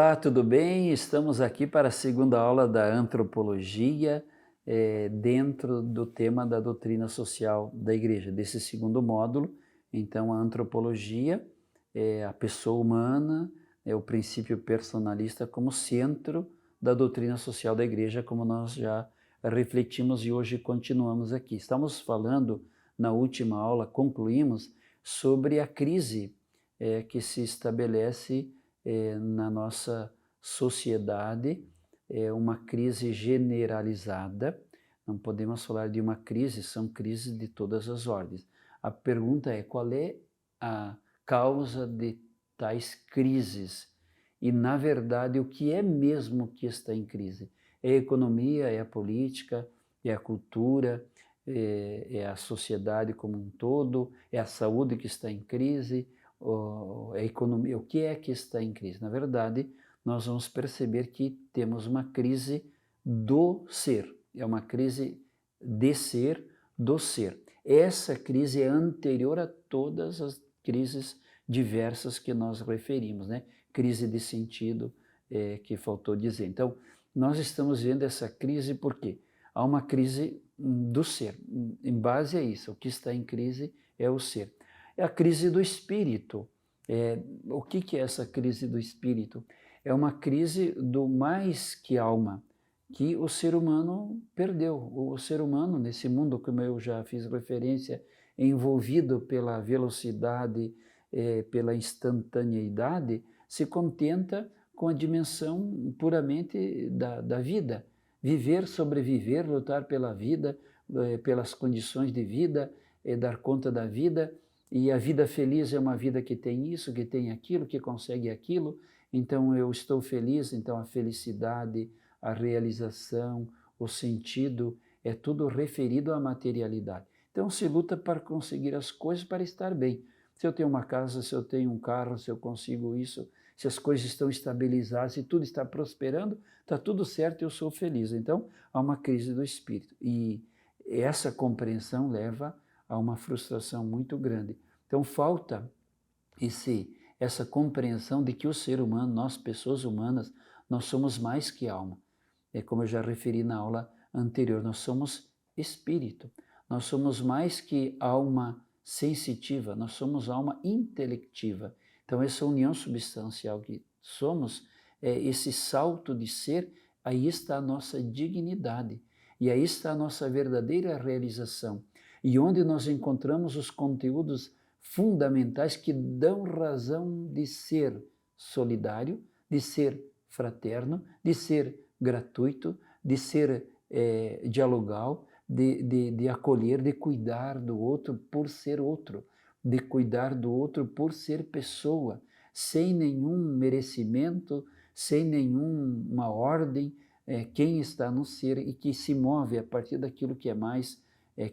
Olá, tudo bem? Estamos aqui para a segunda aula da antropologia, dentro do tema da doutrina social da igreja, desse segundo módulo. Então, a antropologia é a pessoa humana, é o princípio personalista como centro da doutrina social da igreja, como nós já refletimos e hoje continuamos aqui. Estamos falando, na última aula, concluímos sobre a crise que se estabelece na nossa sociedade, uma crise generalizada. Não podemos falar de uma crise, são crises de todas as ordens. A pergunta é: qual é a causa de tais crises? E, na verdade, o que é mesmo que está em crise? É a economia, é a política, é a cultura, é a sociedade como um todo, é a saúde que está em crise, a economia, o que é que está em crise? Na verdade, nós vamos perceber que temos uma crise do ser, é uma crise de ser, do ser. Essa crise é anterior a todas as crises diversas que nós referimos, né? Crise de sentido, que faltou dizer. Então, nós estamos vendo essa crise porque há uma crise do ser. Em base a isso, o que está em crise é o ser. É a crise do espírito. O que é essa crise do espírito? É uma crise do mais que alma, que o ser humano perdeu. O ser humano, nesse mundo, como eu já fiz referência, envolvido pela velocidade, pela instantaneidade, se contenta com a dimensão puramente da vida. Viver, sobreviver, lutar pela vida, pelas condições de vida, dar conta da vida. E a vida feliz é uma vida que tem isso, que tem aquilo, que consegue aquilo. Então eu estou feliz, então a felicidade, a realização, o sentido, é tudo referido à materialidade. Então se luta para conseguir as coisas para estar bem. Se eu tenho uma casa, se eu tenho um carro, se eu consigo isso, se as coisas estão estabilizadas, se tudo está prosperando, está tudo certo, eu sou feliz. Então há uma crise do espírito. E essa compreensão leva a uma frustração muito grande. Então falta essa compreensão de que o ser humano, nós pessoas humanas, nós somos mais que alma. É como eu já referi na aula anterior, nós somos espírito. Nós somos mais que alma sensitiva, nós somos alma intelectiva. Então essa união substancial que somos, esse salto de ser, aí está a nossa dignidade. E aí está a nossa verdadeira realização. E onde nós encontramos os conteúdos fundamentais que dão razão de ser solidário, de ser fraterno, de ser gratuito, de ser dialogal, de acolher, de cuidar do outro por ser outro, de cuidar do outro por ser pessoa, sem nenhum merecimento, sem nenhuma ordem, quem está no ser e que se move a partir daquilo que é mais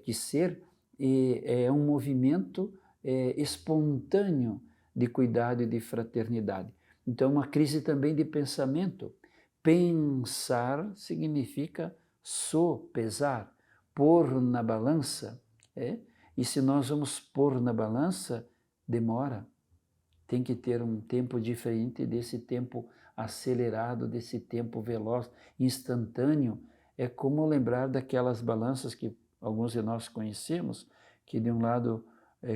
que ser, é um movimento espontâneo de cuidado e de fraternidade. Então, uma crise também de pensamento. Pensar significa sopesar, pôr na balança. E se nós vamos pôr na balança, demora. Tem que ter um tempo diferente desse tempo acelerado, desse tempo veloz, instantâneo. É como lembrar daquelas balanças que alguns de nós conhecemos, que de um lado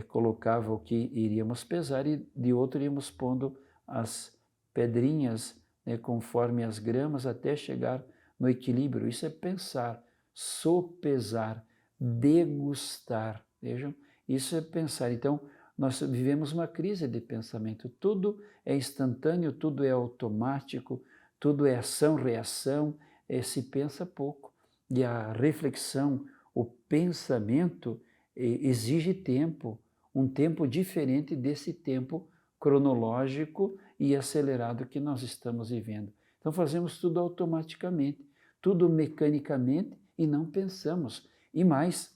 colocava o que iríamos pesar e de outro iríamos pondo as pedrinhas, conforme as gramas, até chegar no equilíbrio. Isso é pensar, sopesar, degustar. Vejam, isso é pensar. Então, nós vivemos uma crise de pensamento. Tudo é instantâneo, tudo é automático, tudo é ação-reação, se pensa pouco. E a reflexão, o pensamento exige tempo, um tempo diferente desse tempo cronológico e acelerado que nós estamos vivendo. Então fazemos tudo automaticamente, tudo mecanicamente e não pensamos. E mais,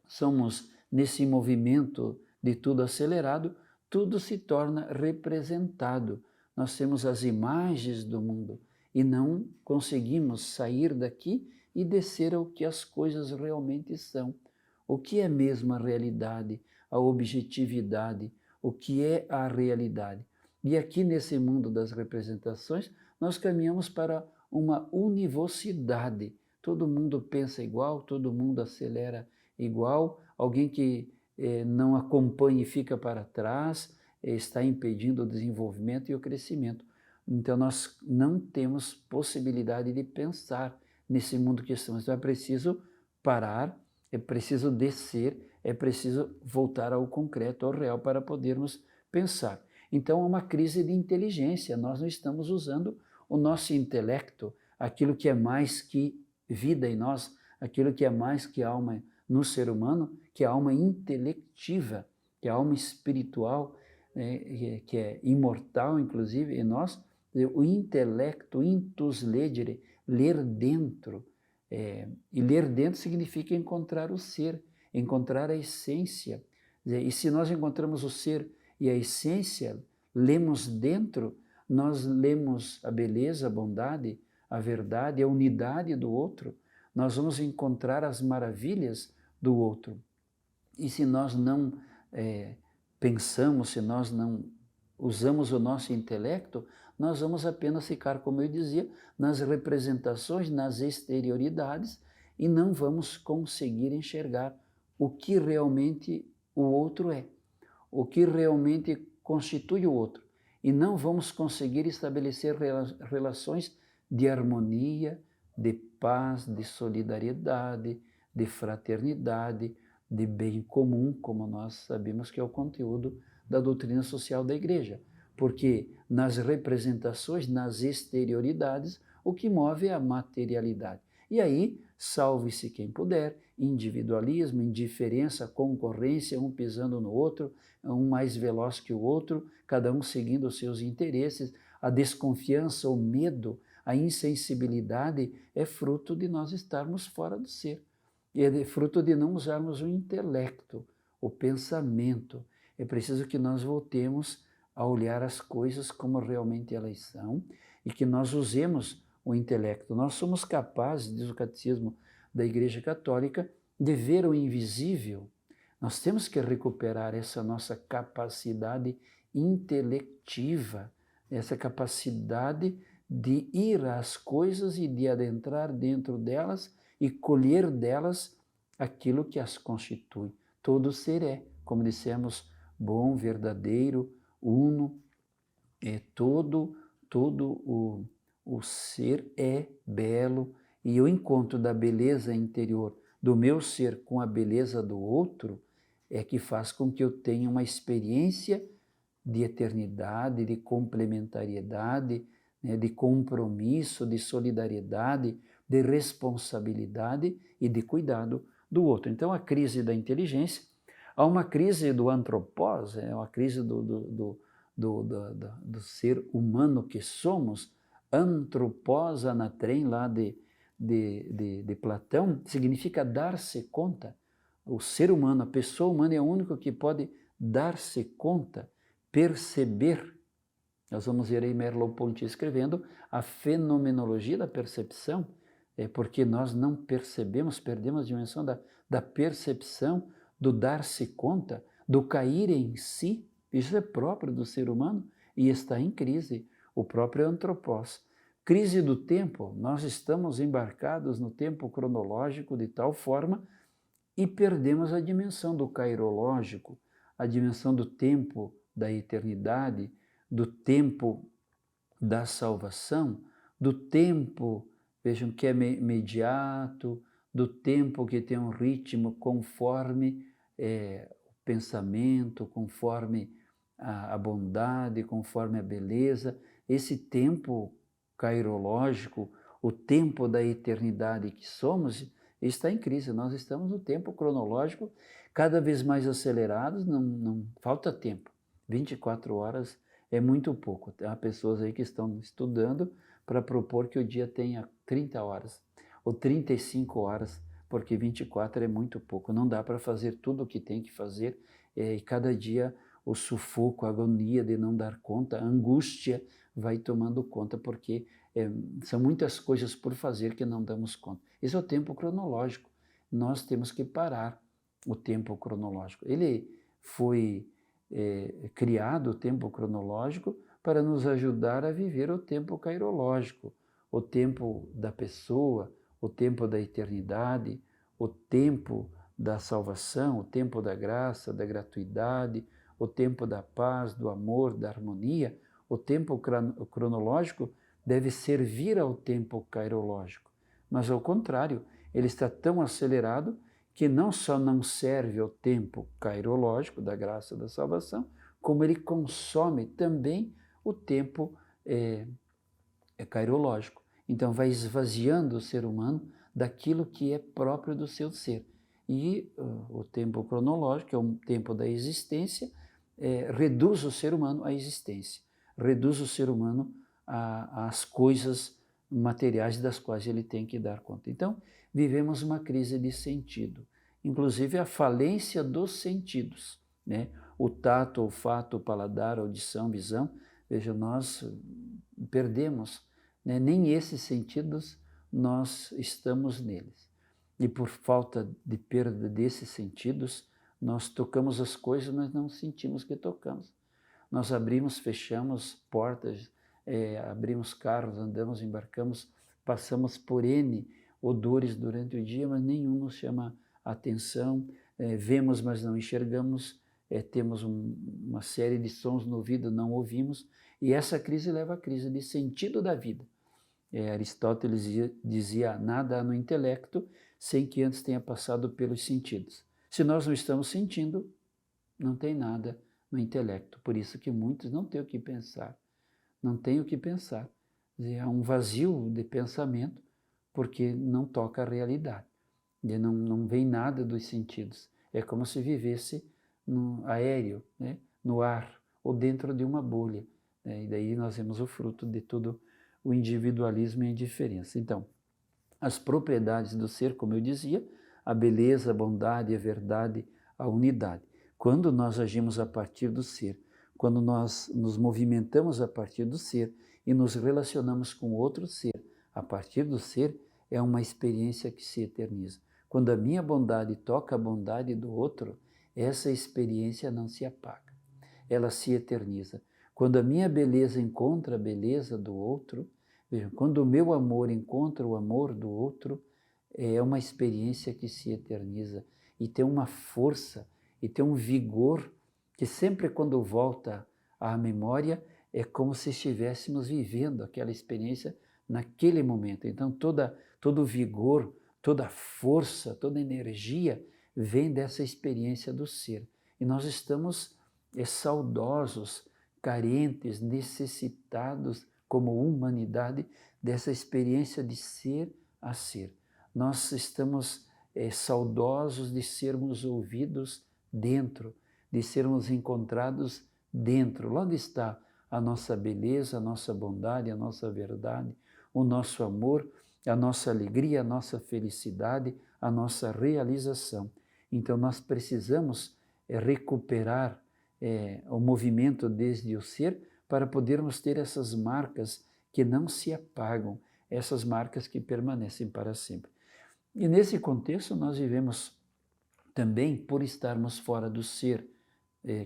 somos nesse movimento de tudo acelerado, tudo se torna representado. Nós temos as imagens do mundo e não conseguimos sair daqui e descer ao que as coisas realmente são. O que é mesmo a realidade, a objetividade, o que é a realidade. E aqui nesse mundo das representações, nós caminhamos para uma univocidade. Todo mundo pensa igual, todo mundo acelera igual, alguém que não acompanha e fica para trás, está impedindo o desenvolvimento e o crescimento. Então nós não temos possibilidade de pensar nesse mundo que estamos. Então é preciso parar, é preciso descer, é preciso voltar ao concreto, ao real, para podermos pensar. Então é uma crise de inteligência, nós não estamos usando o nosso intelecto, aquilo que é mais que vida em nós, aquilo que é mais que alma no ser humano, que é a alma intelectiva, que é a alma espiritual, que é imortal, inclusive, em nós, o intelecto, intus legere, ler dentro. E ler dentro significa encontrar o ser, encontrar a essência. E se nós encontramos o ser e a essência, lemos dentro, nós lemos a beleza, a bondade, a verdade, a unidade do outro, nós vamos encontrar as maravilhas do outro. E se nós não pensamos, se nós não usamos o nosso intelecto, nós vamos apenas ficar, como eu dizia, nas representações, nas exterioridades, e não vamos conseguir enxergar o que realmente o outro é, o que realmente constitui o outro. E não vamos conseguir estabelecer relações de harmonia, de paz, de solidariedade, de fraternidade, de bem comum, como nós sabemos que é o conteúdo da doutrina social da Igreja. Porque nas representações, nas exterioridades, o que move é a materialidade. E aí, salve-se quem puder, individualismo, indiferença, concorrência, um pisando no outro, um mais veloz que o outro, cada um seguindo os seus interesses, a desconfiança, o medo, a insensibilidade é fruto de nós estarmos fora do ser. E é fruto de não usarmos o intelecto, o pensamento. É preciso que nós voltemos a olhar as coisas como realmente elas são e que nós usemos o intelecto. Nós somos capazes, diz o Catecismo da Igreja Católica, de ver o invisível. Nós temos que recuperar essa nossa capacidade intelectiva, essa capacidade de ir às coisas e de adentrar dentro delas e colher delas aquilo que as constitui. Todo ser é, como dissemos, bom, verdadeiro, uno, todo o ser é belo, e o encontro da beleza interior do meu ser com a beleza do outro é que faz com que eu tenha uma experiência de eternidade, de complementariedade, né, de compromisso, de solidariedade, de responsabilidade e de cuidado do outro. Então, a crise da inteligência, há uma crise do antropós, é uma crise do ser humano que somos. Antropós anatrem, lá de Platão, significa dar-se conta. O ser humano, a pessoa humana é o único que pode dar-se conta, perceber. Nós vamos ver aí Merleau-Ponty escrevendo a fenomenologia da percepção, porque nós não percebemos, perdemos a dimensão da percepção, do dar-se conta, do cair em si. Isso é próprio do ser humano e está em crise, o próprio antropós. Crise do tempo, nós estamos embarcados no tempo cronológico de tal forma e perdemos a dimensão do cairológico, a dimensão do tempo da eternidade, do tempo da salvação, do tempo, vejam, que é imediato, do tempo que tem um ritmo conforme o pensamento, conforme a bondade, conforme a beleza. Esse tempo cairológico, o tempo da eternidade que somos, está em crise. Nós estamos no tempo cronológico cada vez mais acelerados, não falta tempo. 24 horas é muito pouco. Há pessoas aí que estão estudando para propor que o dia tenha 30 horas ou 35 horas, porque 24 é muito pouco. Não dá para fazer tudo o que tem que fazer, e cada dia o sufoco, a agonia de não dar conta, a angústia vai tomando conta, porque são muitas coisas por fazer que não damos conta. Esse é o tempo cronológico. Nós temos que parar o tempo cronológico. Ele foi criado, o tempo cronológico, para nos ajudar a viver o tempo cairológico, o tempo da pessoa, o tempo da eternidade, o tempo da salvação, o tempo da graça, da gratuidade, o tempo da paz, do amor, da harmonia. O tempo cronológico deve servir ao tempo cairológico, mas ao contrário, ele está tão acelerado que não só não serve ao tempo cairológico da graça da salvação, como ele consome também o tempo cairológico. Então vai esvaziando o ser humano daquilo que é próprio do seu ser. E o tempo cronológico, que é o tempo da existência, reduz o ser humano à existência, reduz o ser humano às coisas materiais das quais ele tem que dar conta. Então, vivemos uma crise de sentido, inclusive a falência dos sentidos, né? O tato, o olfato, o paladar, a audição, visão, veja, nós perdemos, né? Nem esses sentidos nós estamos neles. E por falta de perda desses sentidos, nós tocamos as coisas, mas não sentimos que tocamos. Nós abrimos, fechamos portas, abrimos carros, andamos, embarcamos, passamos por N odores durante o dia, mas nenhum nos chama a atenção, vemos, mas não enxergamos, temos uma série de sons no ouvido, não ouvimos, e essa crise leva à crise de sentido da vida. Aristóteles dizia, nada há no intelecto sem que antes tenha passado pelos sentidos. Se nós não estamos sentindo, não tem nada no intelecto. Por isso que muitos não têm o que pensar. Não têm o que pensar. Há um vazio de pensamento porque não toca a realidade. Não vem nada dos sentidos. É como se vivesse no aéreo, né? No ar, ou dentro de uma bolha. E daí nós vemos o fruto de todo o individualismo e a indiferença. Então, as propriedades do ser, como eu dizia, a beleza, a bondade, a verdade, a unidade. Quando nós agimos a partir do ser, quando nós nos movimentamos a partir do ser e nos relacionamos com outro ser, a partir do ser, é uma experiência que se eterniza. Quando a minha bondade toca a bondade do outro, essa experiência não se apaga, ela se eterniza. Quando a minha beleza encontra a beleza do outro, veja, quando o meu amor encontra o amor do outro, é uma experiência que se eterniza e tem uma força e tem um vigor que sempre quando volta à memória é como se estivéssemos vivendo aquela experiência naquele momento. Então todo o vigor, toda a força, toda a energia vem dessa experiência do ser. E nós estamos saudosos, carentes, necessitados como humanidade dessa experiência de ser a ser. Nós estamos saudosos de sermos ouvidos dentro, de sermos encontrados dentro. Lá onde está a nossa beleza, a nossa bondade, a nossa verdade, o nosso amor, a nossa alegria, a nossa felicidade, a nossa realização. Então nós precisamos recuperar o movimento desde o ser para podermos ter essas marcas que não se apagam, essas marcas que permanecem para sempre. E nesse contexto nós vivemos também, por estarmos fora do ser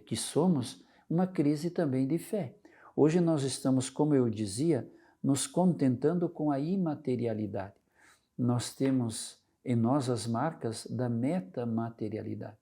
que somos, uma crise também de fé. Hoje nós estamos, como eu dizia, nos contentando com a imaterialidade. Nós temos em nós as marcas da metamaterialidade.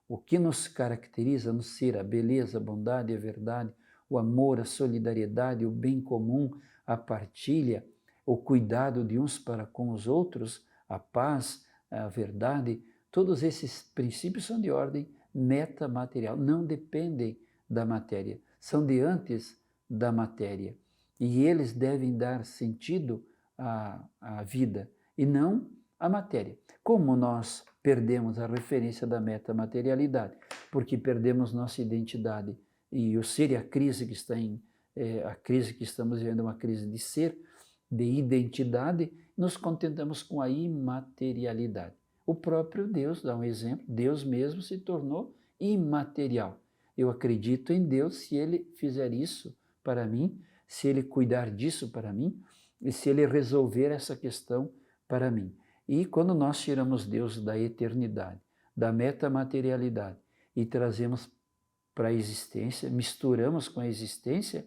O que nos caracteriza no ser, a beleza, a bondade, a verdade, o amor, a solidariedade, o bem comum, a partilha, o cuidado de uns para com os outros, a paz, a verdade, todos esses princípios são de ordem metamaterial, não dependem da matéria, são de antes da matéria. E eles devem dar sentido à vida e não à matéria. Como nós perdemos a referência da metamaterialidade? Porque perdemos nossa identidade. E o ser e a crise que a crise que estamos vivendo é uma crise de ser, de identidade, nos contentamos com a imaterialidade. O próprio Deus dá um exemplo, Deus mesmo se tornou imaterial. Eu acredito em Deus se Ele fizer isso para mim, se Ele cuidar disso para mim, e se Ele resolver essa questão para mim. E quando nós tiramos Deus da eternidade, da metamaterialidade, e trazemos para a existência, misturamos com a existência,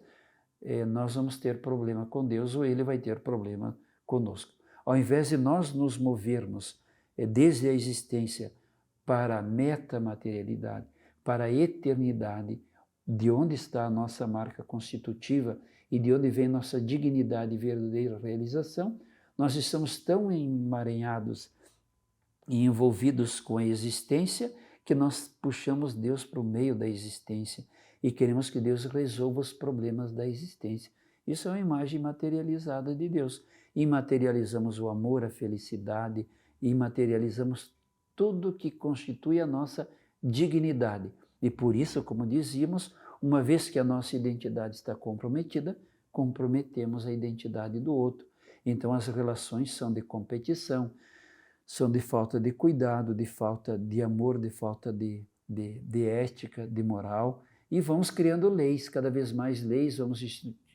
nós vamos ter problema com Deus ou Ele vai ter problema conosco. Ao invés de nós nos movermos desde a existência para a metamaterialidade, para a eternidade, de onde está a nossa marca constitutiva e de onde vem nossa dignidade e verdadeira realização, nós estamos tão emaranhados e envolvidos com a existência que nós puxamos Deus para o meio da existência e queremos que Deus resolva os problemas da existência. Isso é uma imagem materializada de Deus. Imaterializamos o amor, a felicidade, imaterializamos tudo que constitui a nossa dignidade. E por isso, como dizíamos, uma vez que a nossa identidade está comprometida, comprometemos a identidade do outro. Então as relações são de competição, são de falta de cuidado, de falta de amor, de falta de ética, de moral, e vamos criando leis, cada vez mais leis, vamos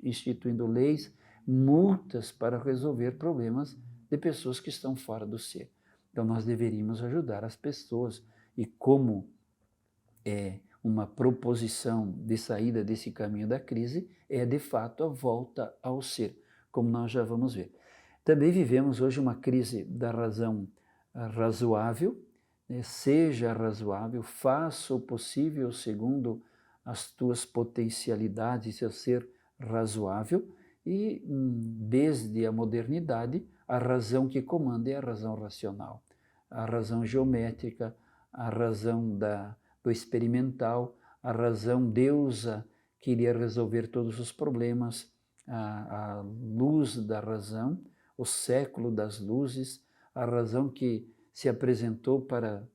instituindo leis, multas para resolver problemas de pessoas que estão fora do ser. Então nós deveríamos ajudar as pessoas, e como uma proposição de saída desse caminho da crise é de fato a volta ao ser, como nós já vamos ver. Também vivemos hoje uma crise da razão razoável, seja razoável, faça o possível segundo as tuas potencialidades a ser razoável, e desde a modernidade a razão que comanda é a razão racional, a razão geométrica, a razão do experimental, a razão deusa que iria resolver todos os problemas, a luz da razão, o século das luzes, a razão que se apresentou para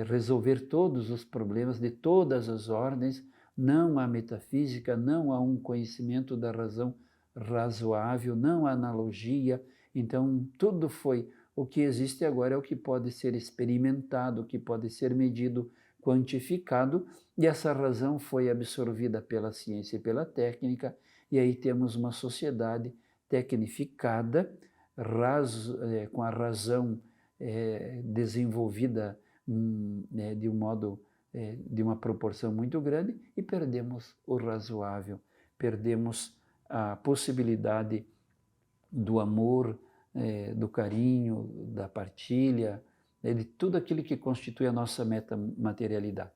resolver todos os problemas de todas as ordens. Não há metafísica, não há um conhecimento da razão razoável, não há analogia. Então, tudo foi. O que existe agora é o que pode ser experimentado, o que pode ser medido, quantificado, e essa razão foi absorvida pela ciência e pela técnica, e aí temos uma sociedade tecnificada, com a razão desenvolvida de um modo, de uma proporção muito grande, e perdemos o razoável, perdemos a possibilidade do amor, do carinho, da partilha, de tudo aquilo que constitui a nossa metamaterialidade.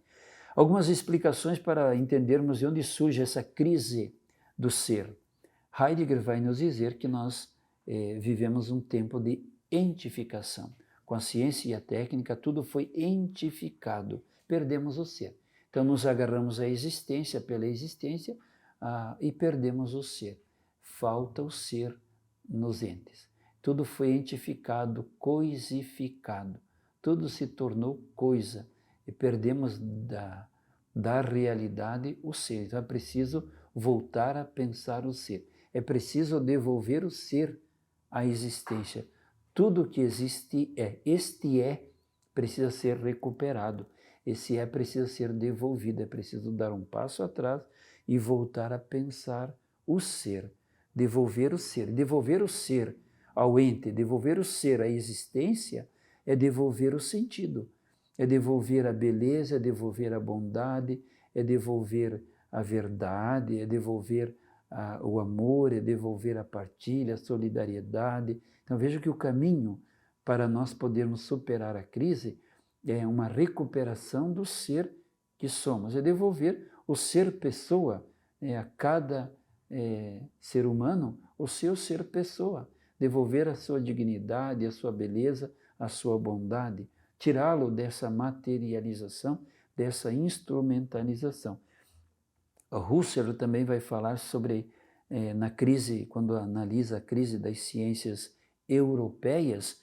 Algumas explicações para entendermos de onde surge essa crise do ser. Heidegger vai nos dizer que nós vivemos um tempo de entificação. Com a ciência e a técnica, tudo foi entificado, perdemos o ser. Então nos agarramos à existência pela existência e perdemos o ser. Falta o ser nos entes. Tudo foi entificado, coisificado. Tudo se tornou coisa e perdemos da realidade o ser. Então é preciso voltar a pensar o ser. É preciso devolver o ser à existência. Tudo que existe precisa ser recuperado. Esse precisa ser devolvido. É preciso dar um passo atrás e voltar a pensar o ser. Devolver o ser. Devolver o ser ao ente, devolver o ser à existência é devolver o sentido. É devolver a beleza, é devolver a bondade, é devolver a verdade, é devolver o amor, é devolver a partilha, a solidariedade. Então veja que o caminho para nós podermos superar a crise é uma recuperação do ser que somos, é devolver o ser pessoa, a cada ser humano o seu ser pessoa, devolver a sua dignidade, a sua beleza, a sua bondade, tirá-lo dessa materialização, dessa instrumentalização. Husserl também vai falar sobre, na crise, quando analisa a crise das ciências europeias,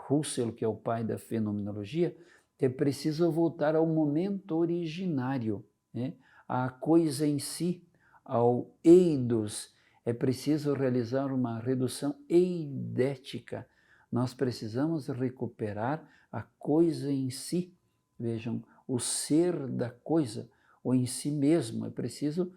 Husserl, que é o pai da fenomenologia, é preciso voltar ao momento originário, à coisa em si, ao eidos. É preciso realizar uma redução eidética. Nós precisamos recuperar a coisa em si. Vejam, o ser da coisa, ou em si mesmo. É preciso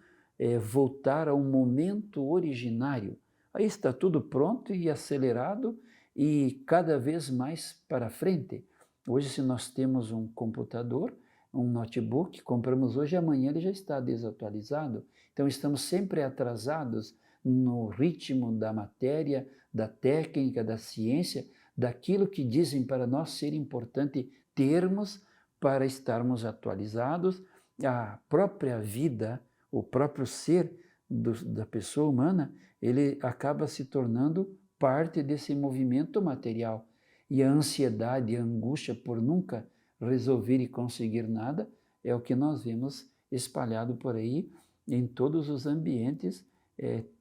voltar ao momento originário. Aí está tudo pronto e acelerado e cada vez mais para frente. Hoje, se nós temos um computador, um notebook, compramos hoje e amanhã ele já está desatualizado. Então estamos sempre atrasados no ritmo da matéria, da técnica, da ciência, daquilo que dizem para nós ser importante termos para estarmos atualizados. A própria vida, o próprio ser da pessoa humana, ele acaba se tornando parte desse movimento material. E a ansiedade, a angústia por nunca resolver e conseguir nada é o que nós vemos espalhado por aí em todos os ambientes,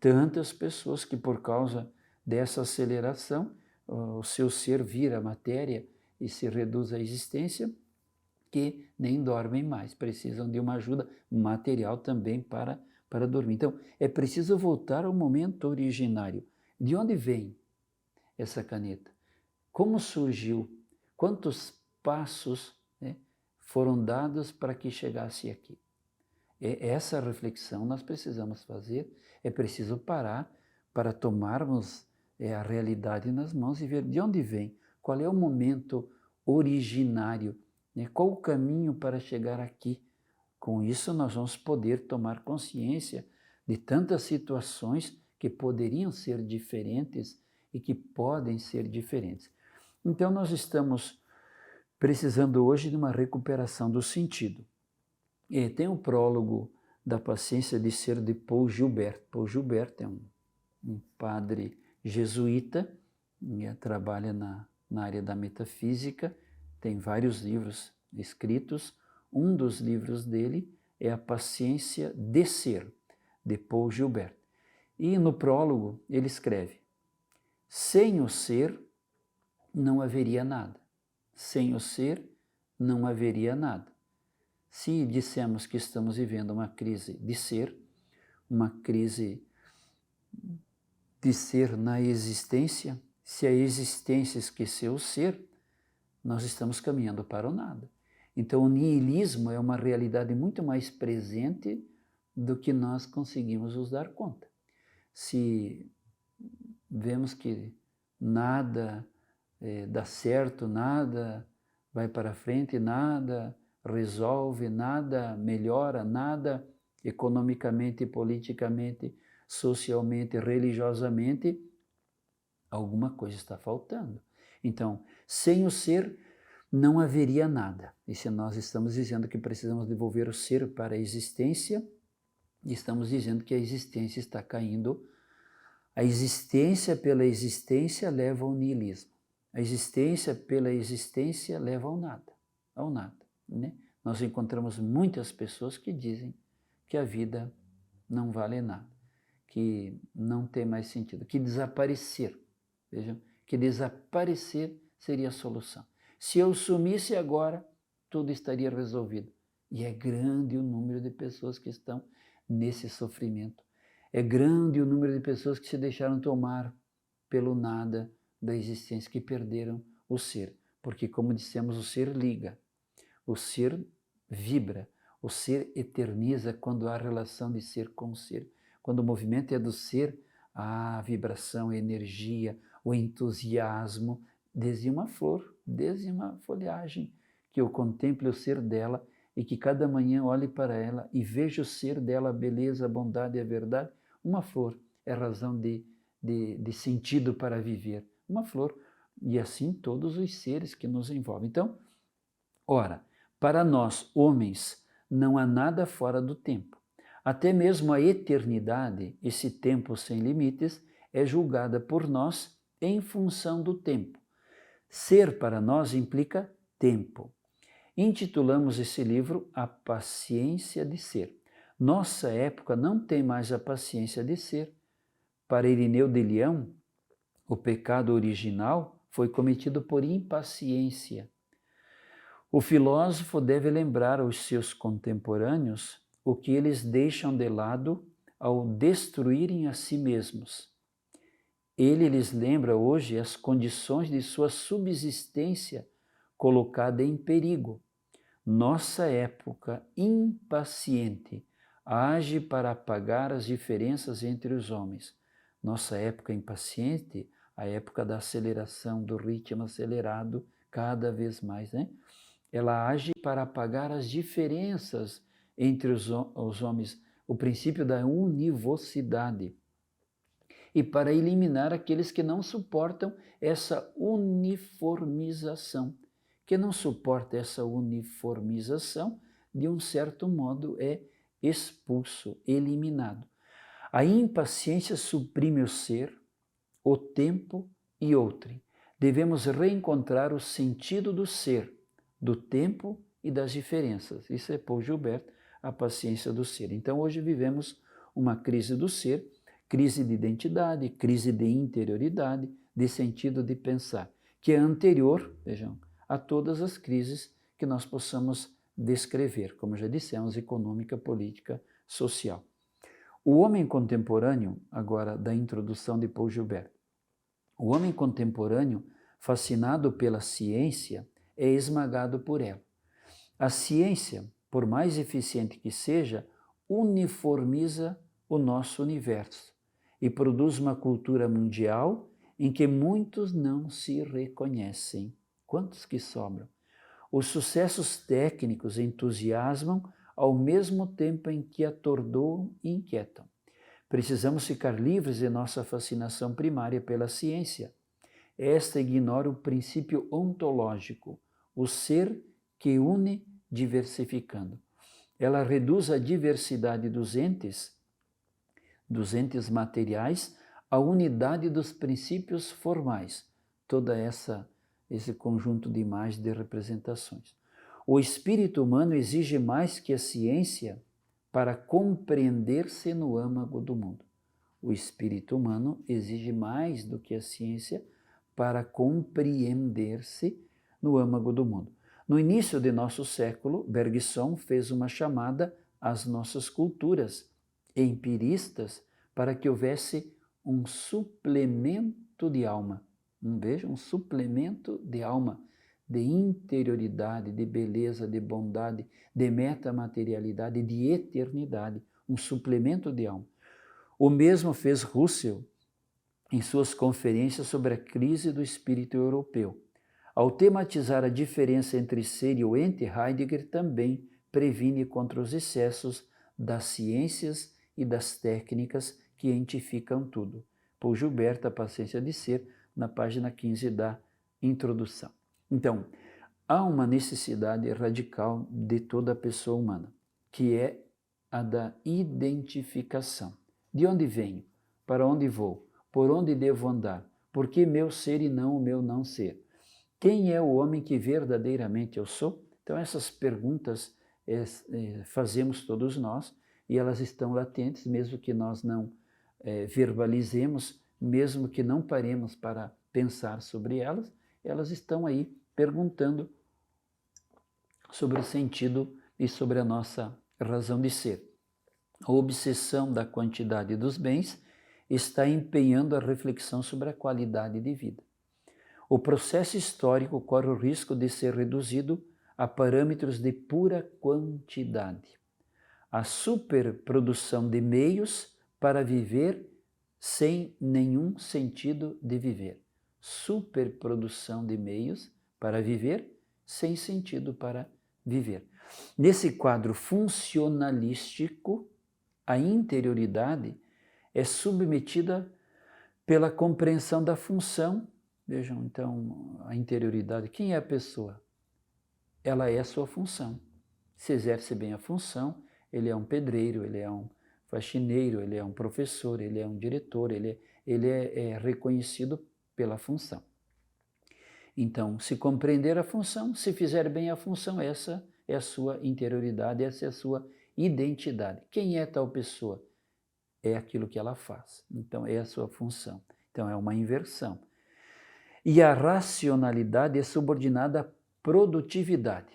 tantas pessoas que por causa dessa aceleração, o seu ser vira matéria e se reduz à existência, que nem dormem mais, precisam de uma ajuda material também para dormir. Então, é preciso voltar ao momento originário. De onde vem essa caneta? Como surgiu? Quantos passos, né, foram dados para que chegasse aqui? Essa reflexão nós precisamos fazer, é preciso parar para tomarmos a realidade nas mãos e ver de onde vem, qual é o momento originário, né, qual o caminho para chegar aqui. Com isso nós vamos poder tomar consciência de tantas situações que poderiam ser diferentes e que podem ser diferentes. Então nós estamos precisando hoje de uma recuperação do sentido. E tem o prólogo da Paciência de Ser de Paul Gilbert. Paul Gilbert é um padre jesuíta, trabalha na área da metafísica, tem vários livros escritos. Um dos livros dele é A Paciência de Ser, de Paul Gilbert. E no prólogo ele escreve: sem o ser não haveria nada. Sem o ser não haveria nada. Se dissemos que estamos vivendo uma crise de ser, uma crise de ser na existência, se a existência esqueceu o ser, nós estamos caminhando para o nada. Então o niilismo é uma realidade muito mais presente do que nós conseguimos nos dar conta. Se vemos que nada dá certo, nada vai para frente, nada resolve, nada melhora, nada economicamente, politicamente, socialmente, religiosamente, alguma coisa está faltando. Então, sem o ser, não haveria nada. E se nós estamos dizendo que precisamos devolver o ser para a existência, estamos dizendo que a existência está caindo. A existência pela existência leva ao niilismo. A existência pela existência leva ao nada. Ao nada, né? Nós encontramos muitas pessoas que dizem que a vida não vale nada, que não tem mais sentido, que desaparecer. Vejam, que desaparecer seria a solução. Se eu sumisse agora, tudo estaria resolvido. E é grande o número de pessoas que estão nesse sofrimento. É grande o número de pessoas que se deixaram tomar pelo nada da existência, que perderam o ser. Porque, como dissemos, o ser liga, o ser vibra, o ser eterniza quando há relação de ser com o ser. Quando o movimento é do ser, há a vibração, a energia, o entusiasmo, desde uma flor, desde uma folhagem, que eu contemple o ser dela e que cada manhã olhe para ela e veja o ser dela, a beleza, a bondade e a verdade. Uma flor é razão de sentido para viver. Uma flor. E assim todos os seres que nos envolvem. Então, ora, para nós, homens, não há nada fora do tempo. Até mesmo a eternidade, esse tempo sem limites, é julgada por nós em função do tempo. Ser para nós implica tempo. Intitulamos esse livro A Paciência de Ser. Nossa época não tem mais a paciência de ser. Para Irineu de Leão, o pecado original foi cometido por impaciência. O filósofo deve lembrar aos seus contemporâneos o que eles deixam de lado ao destruírem a si mesmos. Ele lhes lembra hoje as condições de sua subsistência colocada em perigo. Nossa época impaciente age para apagar as diferenças entre os homens. Nossa época impaciente, a época da aceleração, do ritmo acelerado, cada vez mais, né? ela age para apagar as diferenças entre os homens, o princípio da univocidade, e para eliminar aqueles que não suportam essa uniformização. Quem não suporta essa uniformização, de um certo modo, é expulso, eliminado. A impaciência suprime o ser, o tempo e outrem. Devemos reencontrar o sentido do ser, do tempo e das diferenças. Isso é Paul Gilbert, a paciência do ser. Então hoje vivemos uma crise do ser, crise de identidade, crise de interioridade, de sentido de pensar, que é anterior, vejam, a todas as crises que nós possamos descrever, como já dissemos, econômica, política, social. O homem contemporâneo, agora da introdução de Paul Gilbert, o homem contemporâneo, fascinado pela ciência, é esmagado por ela. A ciência, por mais eficiente que seja, uniformiza o nosso universo e produz uma cultura mundial em que muitos não se reconhecem. Quantos que sobram? Os sucessos técnicos entusiasmam ao mesmo tempo em que atordoam e inquietam. Precisamos ficar livres de nossa fascinação primária pela ciência. Esta ignora o princípio ontológico, o ser que une diversificando. Ela reduz a diversidade dos entes materiais, à unidade dos princípios formais. Toda esse conjunto de imagens, de representações. O espírito humano exige mais que a ciência para compreender-se no âmago do mundo. O espírito humano exige mais do que a ciência para compreender-se no âmago do mundo. No início de nosso século, Bergson fez uma chamada às nossas culturas empiristas para que houvesse um suplemento de alma. Veja, um suplemento de alma, de interioridade, de beleza, de bondade, de metamaterialidade, de eternidade, um suplemento de alma. O mesmo fez Russell em suas conferências sobre a crise do espírito europeu. Ao tematizar a diferença entre ser e o ente, Heidegger também previne contra os excessos das ciências e das técnicas que entificam tudo. Paul Gilbert, A Paciência de Ser, na página 15 da introdução. Então, há uma necessidade radical de toda a pessoa humana, que é a da identificação. De onde venho? Para onde vou? Por onde devo andar? Por que meu ser e não o meu não ser? Quem é o homem que verdadeiramente eu sou? Então essas perguntas fazemos todos nós e elas estão latentes, mesmo que nós não verbalizemos, mesmo que não paremos para pensar sobre elas, elas estão aí perguntando sobre o sentido e sobre a nossa razão de ser. A obsessão da quantidade dos bens está empenhando a reflexão sobre a qualidade de vida. O processo histórico corre o risco de ser reduzido a parâmetros de pura quantidade. A superprodução de meios para viver sem nenhum sentido de viver. Superprodução de meios para viver sem sentido para viver. Nesse quadro funcionalístico, a interioridade é submetida pela compreensão da função. Vejam, então, a interioridade. Quem é a pessoa? Ela é a sua função. Se exerce bem a função, ele é um pedreiro, ele é um faxineiro, ele é um professor, ele é um diretor, ele é reconhecido pela função. Então, se compreender a função, se fizer bem a função, essa é a sua interioridade, essa é a sua identidade. Quem é tal pessoa? É aquilo que ela faz. Então, é a sua função. Então, é uma inversão. E a racionalidade é subordinada à produtividade.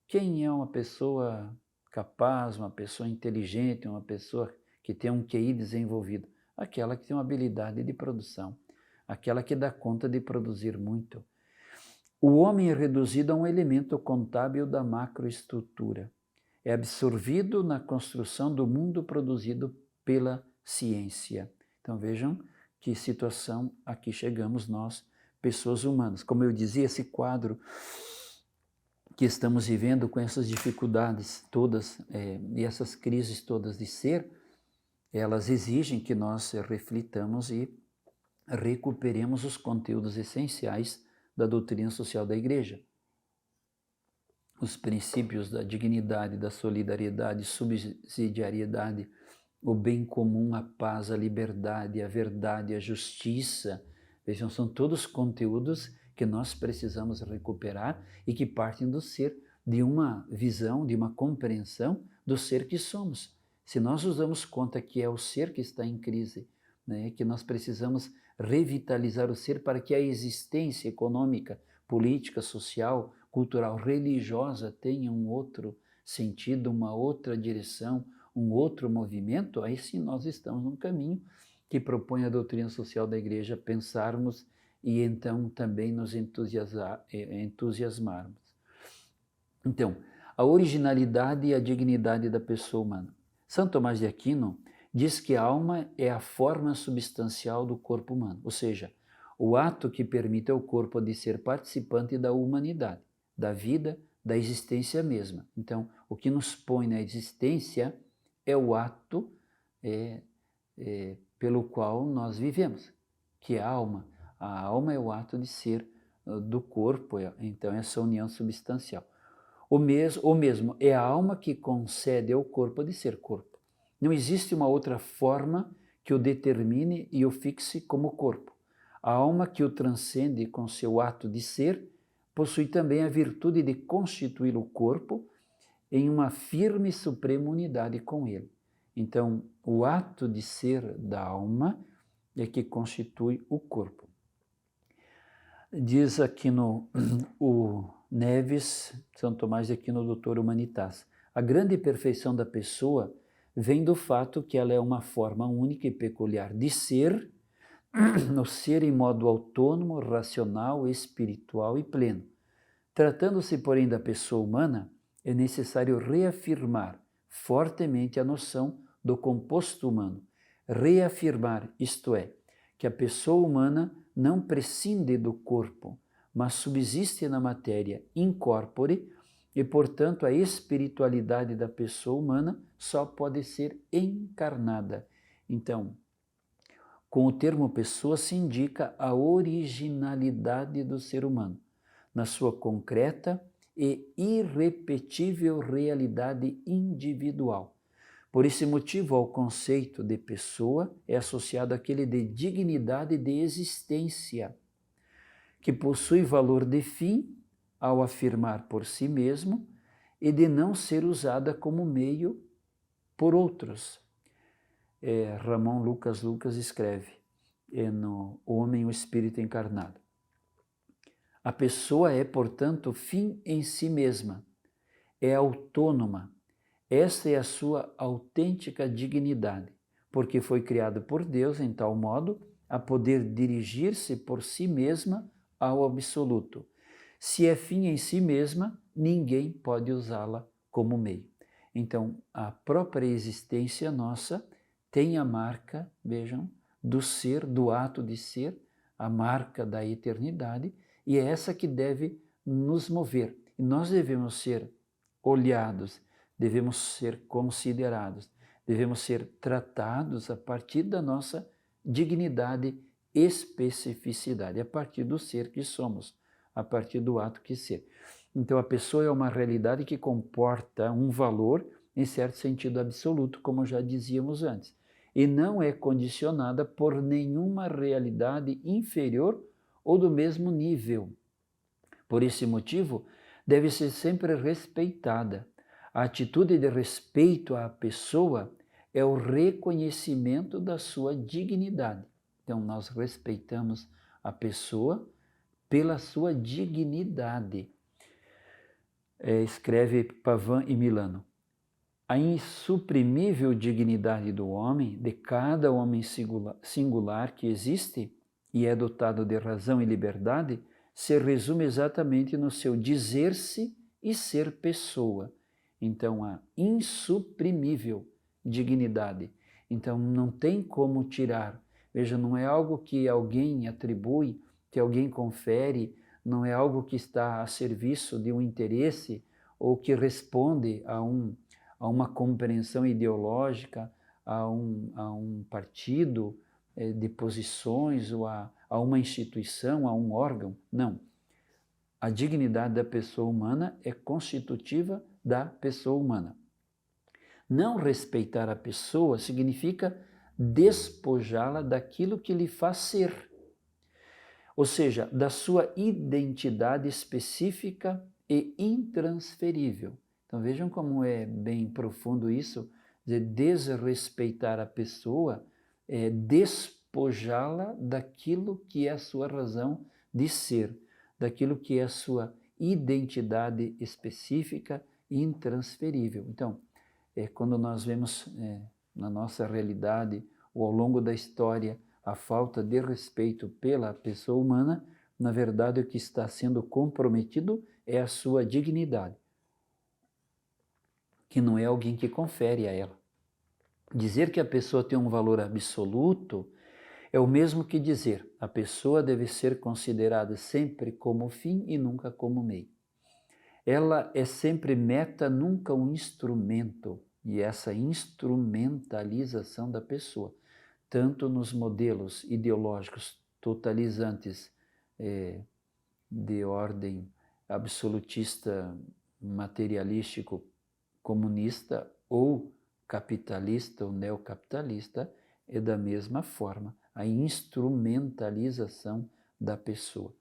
Quem é uma pessoa capaz, uma pessoa inteligente, uma pessoa que tem um QI desenvolvido? Aquela que tem uma habilidade de produção, aquela que dá conta de produzir muito. O homem é reduzido a um elemento contábil da macroestrutura. É absorvido na construção do mundo produzido pela ciência. Então vejam que situação aqui chegamos nós, pessoas humanas. Como eu dizia, esse quadro que estamos vivendo com essas dificuldades todas e essas crises todas de ser, elas exigem que nós reflitamos e recuperemos os conteúdos essenciais da doutrina social da Igreja. Os princípios da dignidade, da solidariedade, subsidiariedade, o bem comum, a paz, a liberdade, a verdade, a justiça. Vejam, são todos conteúdos que nós precisamos recuperar e que partem do ser, de uma visão, de uma compreensão do ser que somos. Se nós nos damos conta que é o ser que está em crise, né, que nós precisamos revitalizar o ser para que a existência econômica, política, social, cultural, religiosa tenha um outro sentido, uma outra direção, um outro movimento, aí sim nós estamos num caminho que propõe a doutrina social da Igreja pensarmos e então também nos entusiasmarmos. Então, a originalidade e a dignidade da pessoa humana. São Tomás de Aquino diz que a alma é a forma substancial do corpo humano, ou seja, o ato que permite ao corpo de ser participante da humanidade, da vida, da existência mesma. Então, o que nos põe na existência é o ato pelo qual nós vivemos, que é a alma. A alma é o ato de ser do corpo, então essa união substancial. O mesmo é a alma que concede ao corpo de ser corpo. Não existe uma outra forma que o determine e o fixe como corpo. A alma que o transcende com seu ato de ser possui também a virtude de constituir o corpo em uma firme e suprema unidade com ele. Então, o ato de ser da alma é que constitui o corpo. Diz aqui o Neves, São Tomás de Aquino, Doutor Humanitas, a grande perfeição da pessoa vem do fato que ela é uma forma única e peculiar de ser, no ser em modo autônomo, racional, espiritual e pleno. Tratando-se, porém, da pessoa humana, é necessário reafirmar fortemente a noção do composto humano. Reafirmar, isto é, que a pessoa humana não prescinde do corpo, mas subsiste na matéria incorpore e, portanto, a espiritualidade da pessoa humana só pode ser encarnada. Então, com o termo pessoa se indica a originalidade do ser humano, na sua concreta e irrepetível realidade individual. Por esse motivo, ao conceito de pessoa é associado aquele de dignidade de existência, que possui valor de fim ao afirmar por si mesmo e de não ser usada como meio por outros. Ramon Lucas escreve no Homem, o Espírito Encarnado. A pessoa é, portanto, fim em si mesma, é autônoma. Esta é a sua autêntica dignidade, porque foi criada por Deus em tal modo a poder dirigir-se por si mesma ao absoluto. Se é fim em si mesma, ninguém pode usá-la como meio. Então, a própria existência nossa tem a marca, vejam, do ser, do ato de ser, a marca da eternidade, e é essa que deve nos mover. E nós devemos ser olhados, devemos ser considerados, devemos ser tratados a partir da nossa dignidade e especificidade, a partir do ser que somos, a partir do ato que ser. Então, a pessoa é uma realidade que comporta um valor, em certo sentido absoluto, como já dizíamos antes, e não é condicionada por nenhuma realidade inferior ou do mesmo nível. Por esse motivo, deve ser sempre respeitada. A atitude de respeito à pessoa é o reconhecimento da sua dignidade. Então, nós respeitamos a pessoa pela sua dignidade. Escreve Pavan e Milano. A insuprimível dignidade do homem, de cada homem singular que existe e é dotado de razão e liberdade, se resume exatamente no seu dizer-se e ser pessoa. Então, a insuprimível dignidade. Então, não tem como tirar. Veja, não é algo que alguém atribui, que alguém confere, não é algo que está a serviço de um interesse ou que responde a uma compreensão ideológica, a um partido de posições ou a uma instituição, a um órgão. Não. A dignidade da pessoa humana é constitutiva da pessoa humana. Não respeitar a pessoa significa despojá-la daquilo que lhe faz ser, ou seja, da sua identidade específica e intransferível. Então vejam como é bem profundo isso, desrespeitar a pessoa é despojá-la daquilo que é a sua razão de ser, daquilo que é a sua identidade específica e intransferível. Então, quando nós vemos na nossa realidade ou ao longo da história a falta de respeito pela pessoa humana, na verdade o que está sendo comprometido é a sua dignidade, que não é alguém que confere a ela. Dizer que a pessoa tem um valor absoluto é o mesmo que dizer a pessoa deve ser considerada sempre como fim e nunca como meio. Ela é sempre meta, nunca um instrumento, e essa instrumentalização da pessoa, tanto nos modelos ideológicos totalizantes de ordem absolutista, materialístico, comunista ou capitalista ou neocapitalista, é da mesma forma a instrumentalização da pessoa.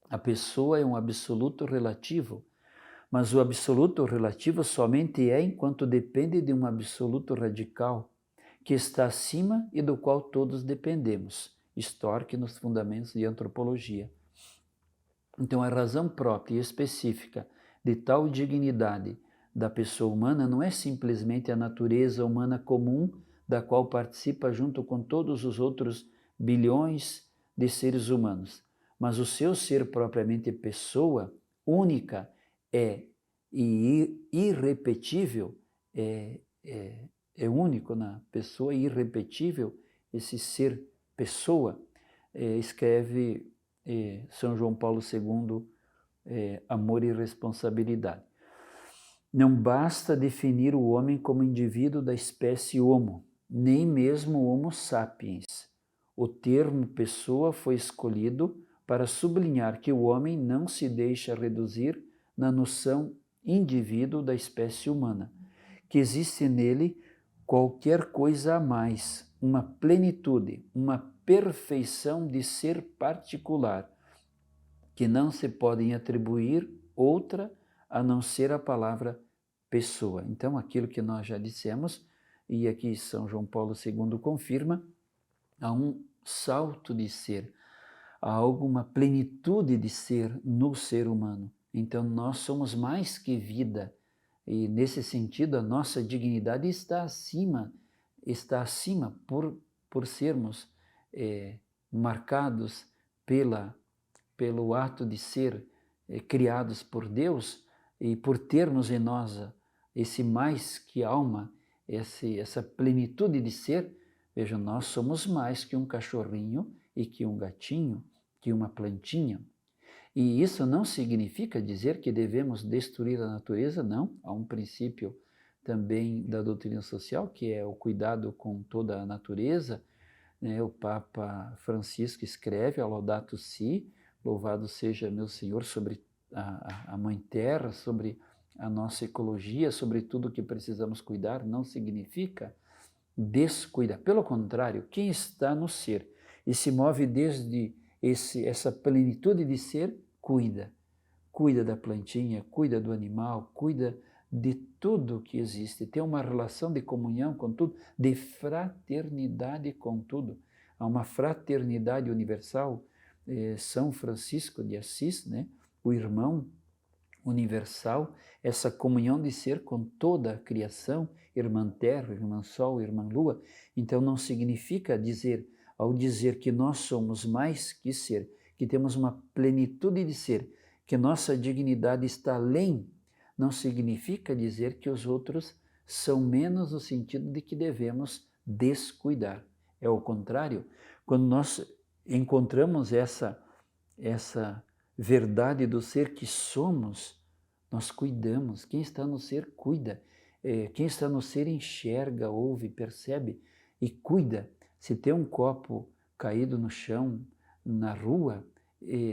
A pessoa é um absoluto relativo, mas o absoluto relativo somente é enquanto depende de um absoluto radical, que está acima e do qual todos dependemos. Storck nos Fundamentos de Antropologia. Então, a razão própria e específica de tal dignidade da pessoa humana não é simplesmente a natureza humana comum da qual participa junto com todos os outros bilhões de seres humanos, mas o seu ser propriamente pessoa, única e irrepetível, é único na pessoa, irrepetível, esse ser pessoa, escreve São João Paulo II, Amor e Responsabilidade. Não basta definir o homem como indivíduo da espécie Homo, nem mesmo Homo sapiens. O termo pessoa foi escolhido para sublinhar que o homem não se deixa reduzir na noção indivíduo da espécie humana, que existe nele qualquer coisa a mais, uma plenitude, uma perfeição de ser particular, que não se podem atribuir outra a não ser a palavra pessoa. Então, aquilo que nós já dissemos, e aqui São João Paulo II confirma, há um salto de ser, há alguma plenitude de ser no ser humano. Então, nós somos mais que vida, e nesse sentido a nossa dignidade está acima por sermos marcados pelo ato de ser criados por Deus e por termos em nós esse mais que alma, essa plenitude de ser. Veja, nós somos mais que um cachorrinho e que um gatinho, que uma plantinha. E isso não significa dizer que devemos destruir a natureza, não. Há um princípio também da doutrina social, que é o cuidado com toda a natureza. O Papa Francisco escreve a Laudato Si, louvado seja meu Senhor, sobre a Mãe Terra, sobre a nossa ecologia, sobre tudo que precisamos cuidar. Não significa descuidar. Pelo contrário, quem está no ser e se move desde essa plenitude de ser, cuida da plantinha, cuida do animal, cuida de tudo que existe, tem uma relação de comunhão com tudo, de fraternidade com tudo. Há uma fraternidade universal. São Francisco de Assis, né? O irmão universal, essa comunhão de ser com toda a criação, irmã terra, irmã sol, irmã lua. Então não significa dizer, ao dizer que nós somos mais que ser, que temos uma plenitude de ser, que nossa dignidade está além, não significa dizer que os outros são menos no sentido de que devemos descuidar. É o contrário. Quando nós encontramos essa verdade do ser que somos, nós cuidamos. Quem está no ser, cuida. Quem está no ser enxerga, ouve, percebe e cuida. Se tem um copo caído no chão, na rua,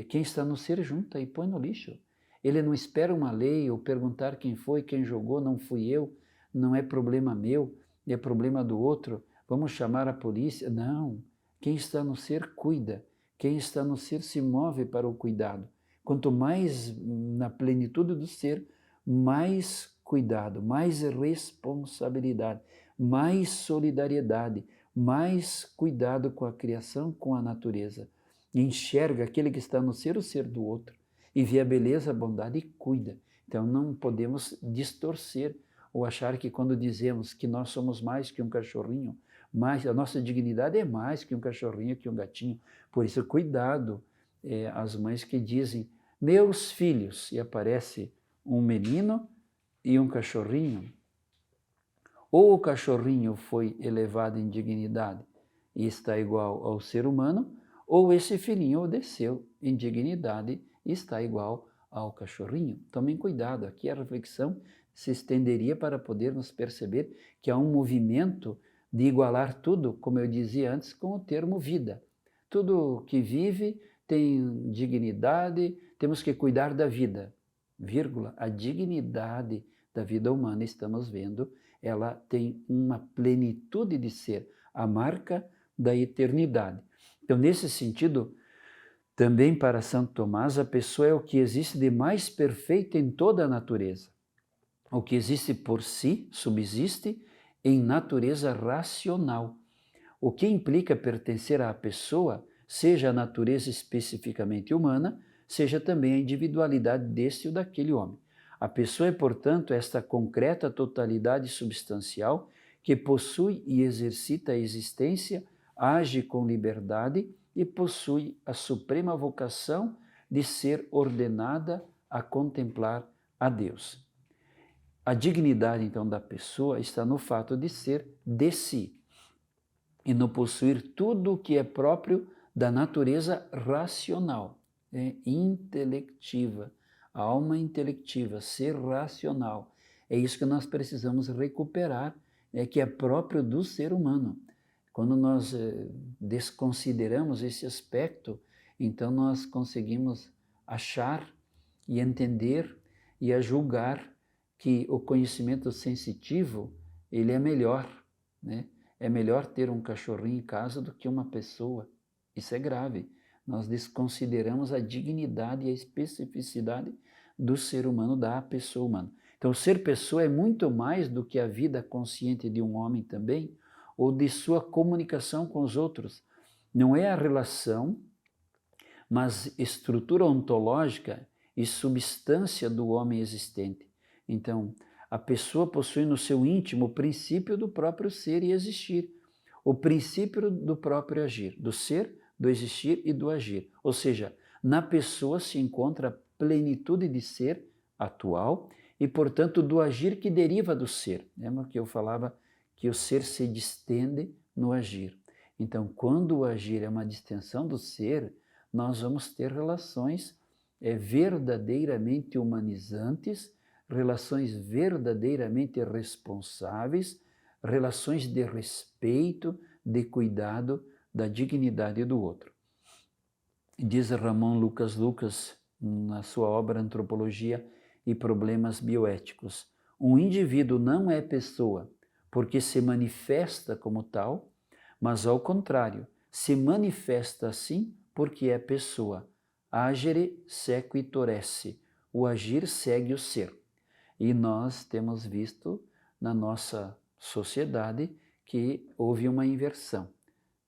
quem está no ser junta e põe no lixo. Ele não espera uma lei ou perguntar quem foi, quem jogou, não fui eu, não é problema meu, é problema do outro, vamos chamar a polícia. Não, quem está no ser cuida, quem está no ser se move para o cuidado. Quanto mais na plenitude do ser, mais cuidado, mais responsabilidade, mais solidariedade, mais cuidado com a criação, com a natureza. Enxerga aquele que está no ser, o ser do outro, e vê a beleza, a bondade e cuida. Então não podemos distorcer ou achar que quando dizemos que nós somos mais que um cachorrinho, a nossa dignidade é mais que um cachorrinho, que um gatinho. Por isso, cuidado, as mães que dizem, meus filhos, e aparece um menino e um cachorrinho, ou o cachorrinho foi elevado em dignidade e está igual ao ser humano, ou esse filhinho desceu em dignidade e está igual ao cachorrinho. Tomem cuidado, aqui a reflexão se estenderia para podermos perceber que há um movimento de igualar tudo, como eu dizia antes, com o termo vida. Tudo que vive tem dignidade, temos que cuidar da vida, vírgula, a dignidade da vida humana, estamos vendo, ela tem uma plenitude de ser, a marca da eternidade. Então, nesse sentido, também para Santo Tomás, a pessoa é o que existe de mais perfeito em toda a natureza. O que existe por si subsiste em natureza racional, o que implica pertencer à pessoa, seja a natureza especificamente humana, seja também a individualidade deste ou daquele homem. A pessoa é, portanto, esta concreta totalidade substancial que possui e exercita a existência, age com liberdade e possui a suprema vocação de ser ordenada a contemplar a Deus. A dignidade, então, da pessoa está no fato de ser de si e no possuir tudo o que é próprio da natureza racional, intelectiva, a alma intelectiva, ser racional. É isso que nós precisamos recuperar, que é próprio do ser humano. Quando nós desconsideramos esse aspecto, então nós conseguimos achar e entender e a julgar que o conhecimento sensitivo ele é melhor, né? É melhor ter um cachorrinho em casa do que uma pessoa. Isso é grave. Nós desconsideramos a dignidade e a especificidade do ser humano, da pessoa humana. Então, ser pessoa é muito mais do que a vida consciente de um homem também, ou de sua comunicação com os outros. Não é a relação, mas estrutura ontológica e substância do homem existente. Então, a pessoa possui no seu íntimo o princípio do próprio ser e existir, o princípio do próprio agir, do ser, do existir e do agir. Ou seja, na pessoa se encontra a plenitude de ser atual e, portanto, do agir que deriva do ser. Lembra que eu falava que o ser se distende no agir. Então, quando o agir é uma distensão do ser, nós vamos ter relações verdadeiramente humanizantes, relações verdadeiramente responsáveis, relações de respeito, de cuidado da dignidade do outro. Diz Ramon Lucas Lucas, na sua obra Antropologia e Problemas Bioéticos, um indivíduo não é pessoa porque se manifesta como tal, mas ao contrário, se manifesta assim porque é pessoa. Agere sequitur esse, o agir segue o ser. E nós temos visto na nossa sociedade que houve uma inversão.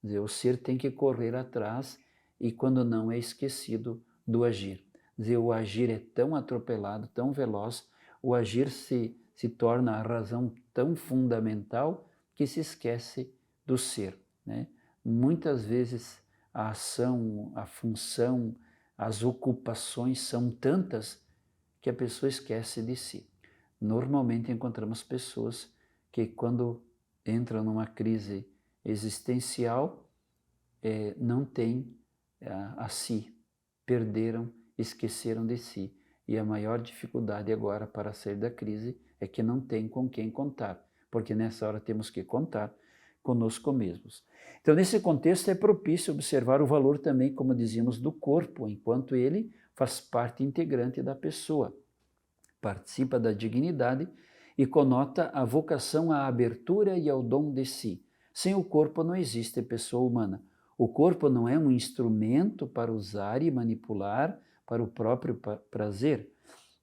Quer dizer, o ser tem que correr atrás e quando não é esquecido do agir. Quer dizer, o agir é tão atropelado, tão veloz, o agir se torna a razão tão fundamental que se esquece do ser, né? Muitas vezes a ação, a função, as ocupações são tantas que a pessoa esquece de si. Normalmente encontramos pessoas que quando entram numa crise existencial não têm a si, perderam esqueceram de si. E a maior dificuldade agora para sair da crise é que não tem com quem contar, porque nessa hora temos que contar conosco mesmos. Então, nesse contexto, é propício observar o valor também, como dizíamos, do corpo, enquanto ele faz parte integrante da pessoa, participa da dignidade e conota a vocação à abertura e ao dom de si. Sem o corpo não existe pessoa humana. O corpo não é um instrumento para usar e manipular para o próprio prazer,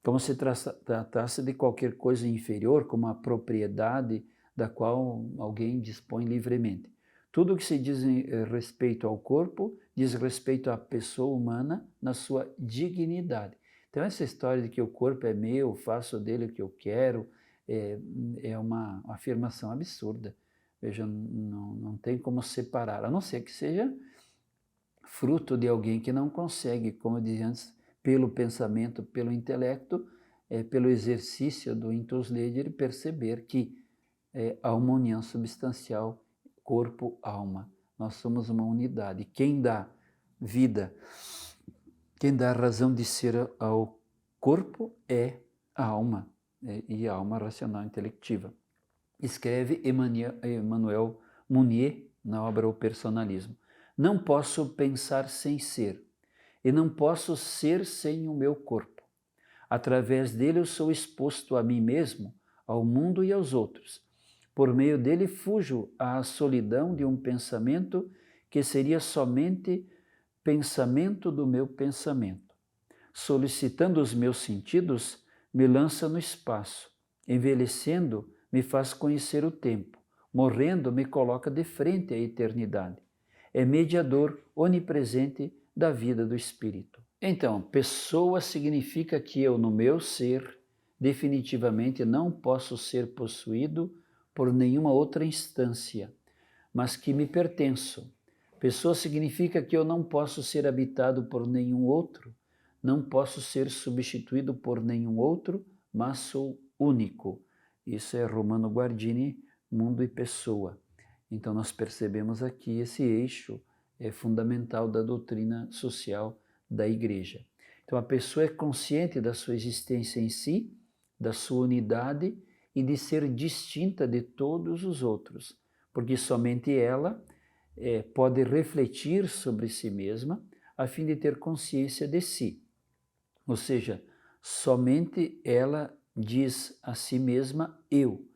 como se tratasse de qualquer coisa inferior, como a propriedade da qual alguém dispõe livremente. Tudo o que se diz respeito ao corpo diz respeito à pessoa humana na sua dignidade. Então, essa história de que o corpo é meu, faço dele o que eu quero, é uma afirmação absurda. Veja, não tem como separar, a não ser que seja fruto de alguém que não consegue, como eu disse antes, pelo pensamento, pelo intelecto, pelo exercício do intus legere, perceber que há uma união substancial corpo-alma. Nós somos uma unidade. Quem dá vida, quem dá razão de ser ao corpo é a alma, e a alma racional intelectiva. Escreve Emmanuel Mounier na obra O Personalismo. Não posso pensar sem ser, e não posso ser sem o meu corpo. Através dele eu sou exposto a mim mesmo, ao mundo e aos outros. Por meio dele fujo à solidão de um pensamento que seria somente pensamento do meu pensamento. Solicitando os meus sentidos, me lança no espaço. Envelhecendo, me faz conhecer o tempo. Morrendo, me coloca de frente à eternidade. É mediador onipresente da vida do espírito. Então, pessoa significa que eu, no meu ser, definitivamente não posso ser possuído por nenhuma outra instância, mas que me pertenço. Pessoa significa que eu não posso ser habitado por nenhum outro, não posso ser substituído por nenhum outro, mas sou único. Isso é Romano Guardini, Mundo e Pessoa. Então nós percebemos aqui esse eixo fundamental da doutrina social da Igreja. Então a pessoa é consciente da sua existência em si, da sua unidade e de ser distinta de todos os outros, porque somente ela pode refletir sobre si mesma a fim de ter consciência de si. Ou seja, somente ela diz a si mesma eu.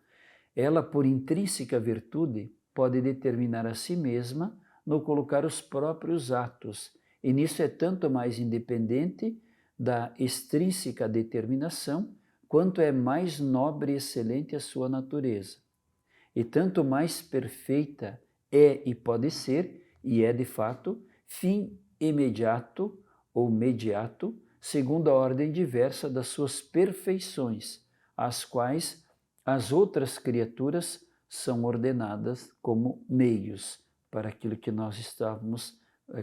Ela, por intrínseca virtude, pode determinar a si mesma no colocar os próprios atos, e nisso é tanto mais independente da extrínseca determinação, quanto é mais nobre e excelente a sua natureza. E tanto mais perfeita é e pode ser, e é de fato, fim imediato ou mediato, segundo a ordem diversa das suas perfeições, às quais as outras criaturas são ordenadas como meios para aquilo que nós estávamos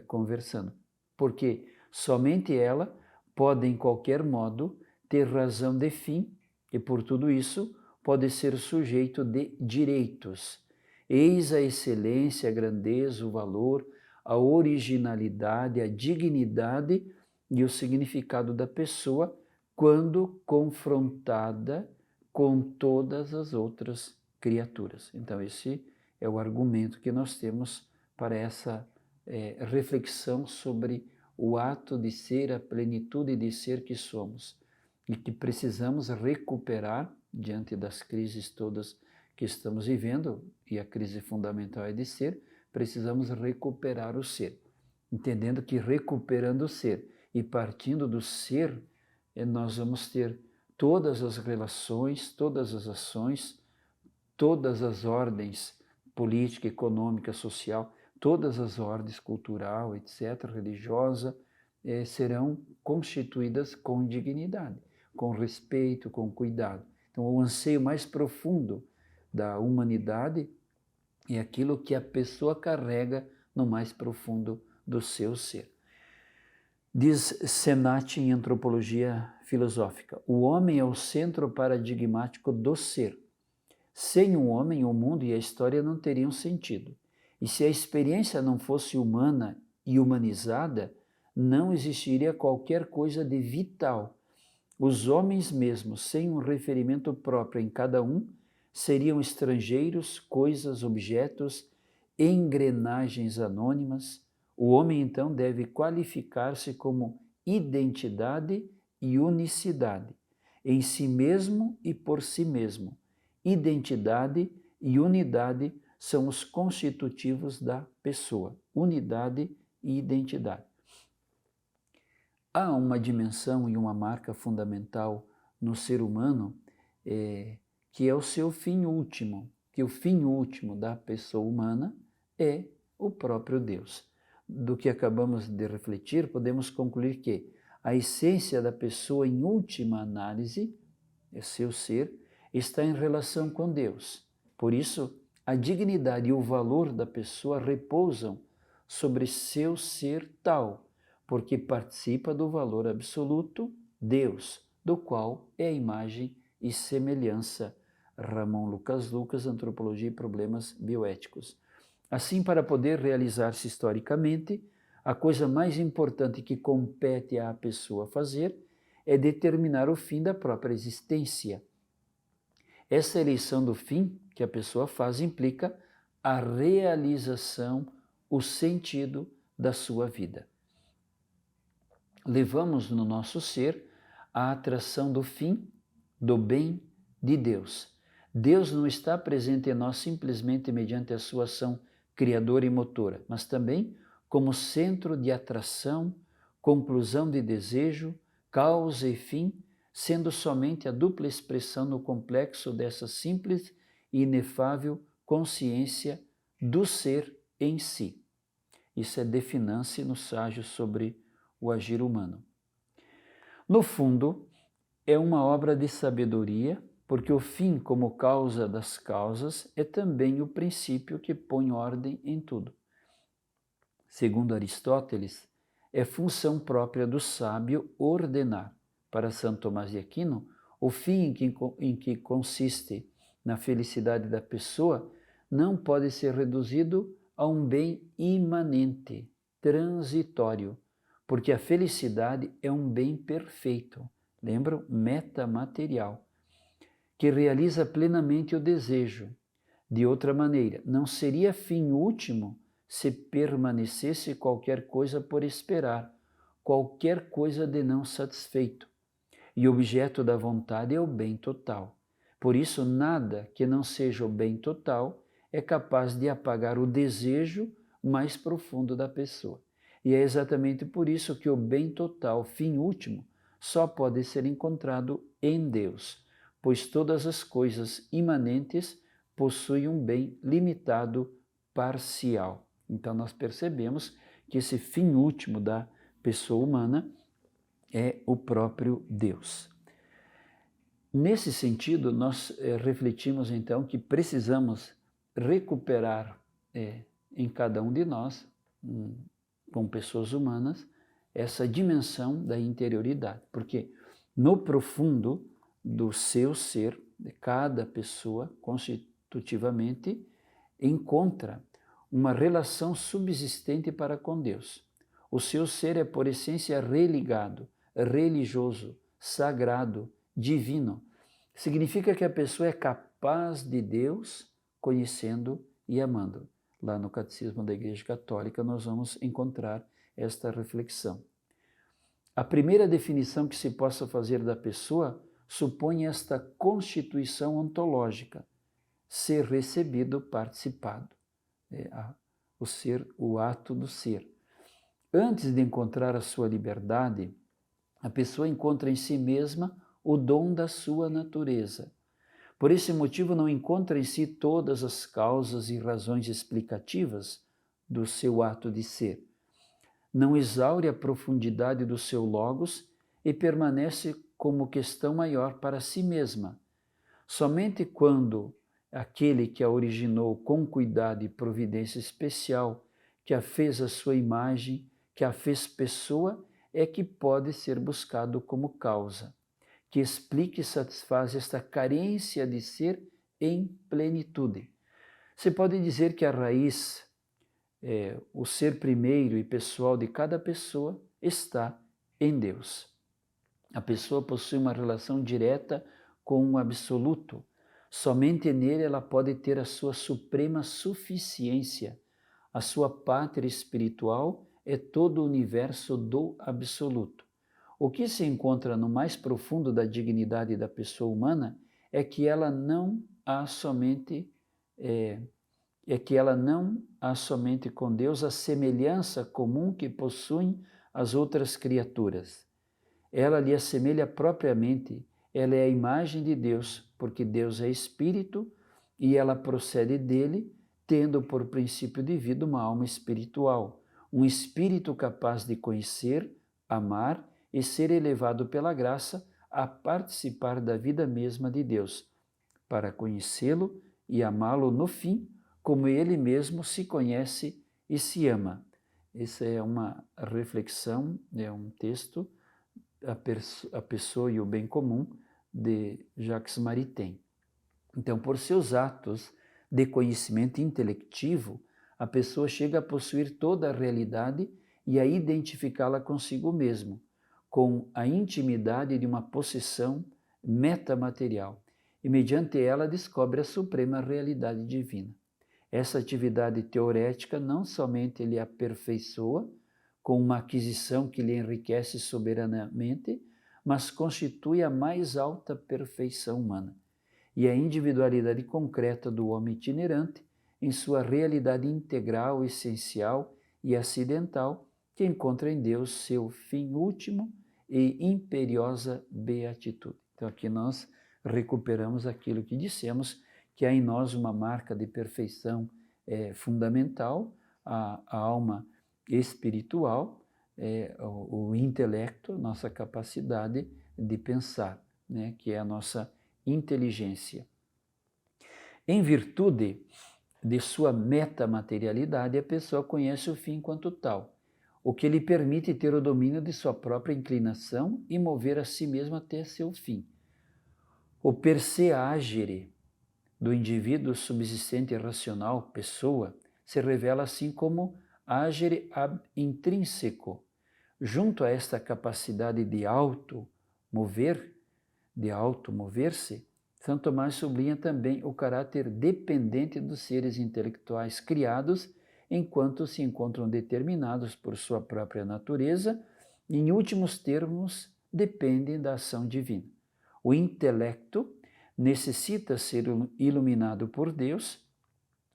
conversando. Porque somente ela pode, em qualquer modo, ter razão de fim e, por tudo isso, pode ser sujeito de direitos. Eis a excelência, a grandeza, o valor, a originalidade, a dignidade e o significado da pessoa quando confrontada com todas as outras criaturas. Então, esse é o argumento que nós temos para essa reflexão sobre o ato de ser, a plenitude de ser que somos e que precisamos recuperar diante das crises todas que estamos vivendo, e a crise fundamental é de ser, precisamos recuperar o ser, entendendo que recuperando o ser e partindo do ser, nós vamos ter todas as relações, todas as ações, todas as ordens política, econômica, social, todas as ordens cultural, etc., religiosa, serão constituídas com dignidade, com respeito, com cuidado. Então, o anseio mais profundo da humanidade é aquilo que a pessoa carrega no mais profundo do seu ser. Diz Senati em Antropologia Filosófica, o homem é o centro paradigmático do ser. Sem o homem, o mundo e a história não teriam sentido. E se a experiência não fosse humana e humanizada, não existiria qualquer coisa de vital. Os homens mesmos, sem um referimento próprio em cada um, seriam estrangeiros, coisas, objetos, engrenagens anônimas. O homem, então, deve qualificar-se como identidade e unicidade, em si mesmo e por si mesmo. Identidade e unidade são os constitutivos da pessoa. Unidade e identidade. Há uma dimensão e uma marca fundamental no ser humano que é o seu fim último, que o fim último da pessoa humana é o próprio Deus. Do que acabamos de refletir, podemos concluir que a essência da pessoa, em última análise, seu ser, está em relação com Deus. Por isso, a dignidade e o valor da pessoa repousam sobre seu ser tal, porque participa do valor absoluto, Deus, do qual é a imagem e semelhança. Ramon Lucas, Antropologia e Problemas Bioéticos. Assim, para poder realizar-se historicamente, a coisa mais importante que compete à pessoa fazer é determinar o fim da própria existência. Essa eleição do fim que a pessoa faz implica a realização, o sentido da sua vida. Levamos no nosso ser a atração do fim, do bem de Deus. Deus não está presente em nós simplesmente mediante a sua ação criadora e motora, mas também como centro de atração, conclusão de desejo, causa e fim, sendo somente a dupla expressão no complexo dessa simples e inefável consciência do ser em si. Isso é De Finance no Ságio sobre o agir humano. No fundo, é uma obra de sabedoria, porque o fim como causa das causas é também o princípio que põe ordem em tudo. Segundo Aristóteles, é função própria do sábio ordenar. Para Santo Tomás de Aquino, o fim em que consiste na felicidade da pessoa não pode ser reduzido a um bem imanente, transitório, porque a felicidade é um bem perfeito, lembram? Metamaterial, que realiza plenamente o desejo. De outra maneira, não seria fim último se permanecesse qualquer coisa por esperar, qualquer coisa de não satisfeito. E o objeto da vontade é o bem total. Por isso, nada que não seja o bem total é capaz de apagar o desejo mais profundo da pessoa. E é exatamente por isso que o bem total, fim último, só pode ser encontrado em Deus, pois todas as coisas imanentes possuem um bem limitado, parcial. Então, nós percebemos que esse fim último da pessoa humana é o próprio Deus. Nesse sentido, nós refletimos então que precisamos recuperar em cada um de nós, com pessoas humanas, essa dimensão da interioridade, porque no profundo do seu ser, de cada pessoa, constitutivamente, encontra uma relação subsistente para com Deus. O seu ser é, por essência, religado, religioso, sagrado, divino. Significa que a pessoa é capaz de Deus, conhecendo e amando. Lá no Catecismo da Igreja Católica nós vamos encontrar esta reflexão. A primeira definição que se possa fazer da pessoa supõe esta constituição ontológica, ser recebido, participado, o ser, o ato do ser. Antes de encontrar a sua liberdade, a pessoa encontra em si mesma o dom da sua natureza. Por esse motivo, não encontra em si todas as causas e razões explicativas do seu ato de ser. Não exaure a profundidade do seu logos e permanece como questão maior para si mesma. Somente quando aquele que a originou com cuidado e providência especial, que a fez à sua imagem, que a fez pessoa, é que pode ser buscado como causa, que explique e satisfaz esta carência de ser em plenitude. Se pode dizer que a raiz, o ser primeiro e pessoal de cada pessoa, está em Deus. A pessoa possui uma relação direta com o absoluto. Somente nele ela pode ter a sua suprema suficiência. A sua pátria espiritual é todo o universo do absoluto. O que se encontra no mais profundo da dignidade da pessoa humana é que ela não há somente com Deus a semelhança comum que possuem as outras criaturas. Ela lhe assemelha propriamente, ela é a imagem de Deus, porque Deus é espírito e ela procede dele, tendo por princípio de vida uma alma espiritual, um espírito capaz de conhecer, amar e ser elevado pela graça a participar da vida mesma de Deus, para conhecê-lo e amá-lo no fim, como ele mesmo se conhece e se ama. Essa é uma reflexão, é um texto, A Pessoa e o Bem Comum, de Jacques Maritain. Então, por seus atos de conhecimento intelectivo, a pessoa chega a possuir toda a realidade e a identificá-la consigo mesmo, com a intimidade de uma possessão metamaterial, e mediante ela descobre a suprema realidade divina. Essa atividade teorética não somente lhe aperfeiçoa, com uma aquisição que lhe enriquece soberanamente, mas constitui a mais alta perfeição humana e a individualidade concreta do homem itinerante em sua realidade integral, essencial e acidental, que encontra em Deus seu fim último e imperiosa beatitude. Então aqui nós recuperamos aquilo que dissemos, que há em nós uma marca de perfeição fundamental, a alma espiritual, o intelecto, nossa capacidade de pensar, né, que é a nossa inteligência. Em virtude de sua metamaterialidade, a pessoa conhece o fim enquanto tal, o que lhe permite ter o domínio de sua própria inclinação e mover a si mesma até seu fim. O per se agere do indivíduo subsistente racional, pessoa, se revela assim como agere ab intrínseco. Junto a esta capacidade de automover-se, São Tomás sublinha também o caráter dependente dos seres intelectuais criados, enquanto se encontram determinados por sua própria natureza e, em últimos termos, dependem da ação divina. O intelecto necessita ser iluminado por Deus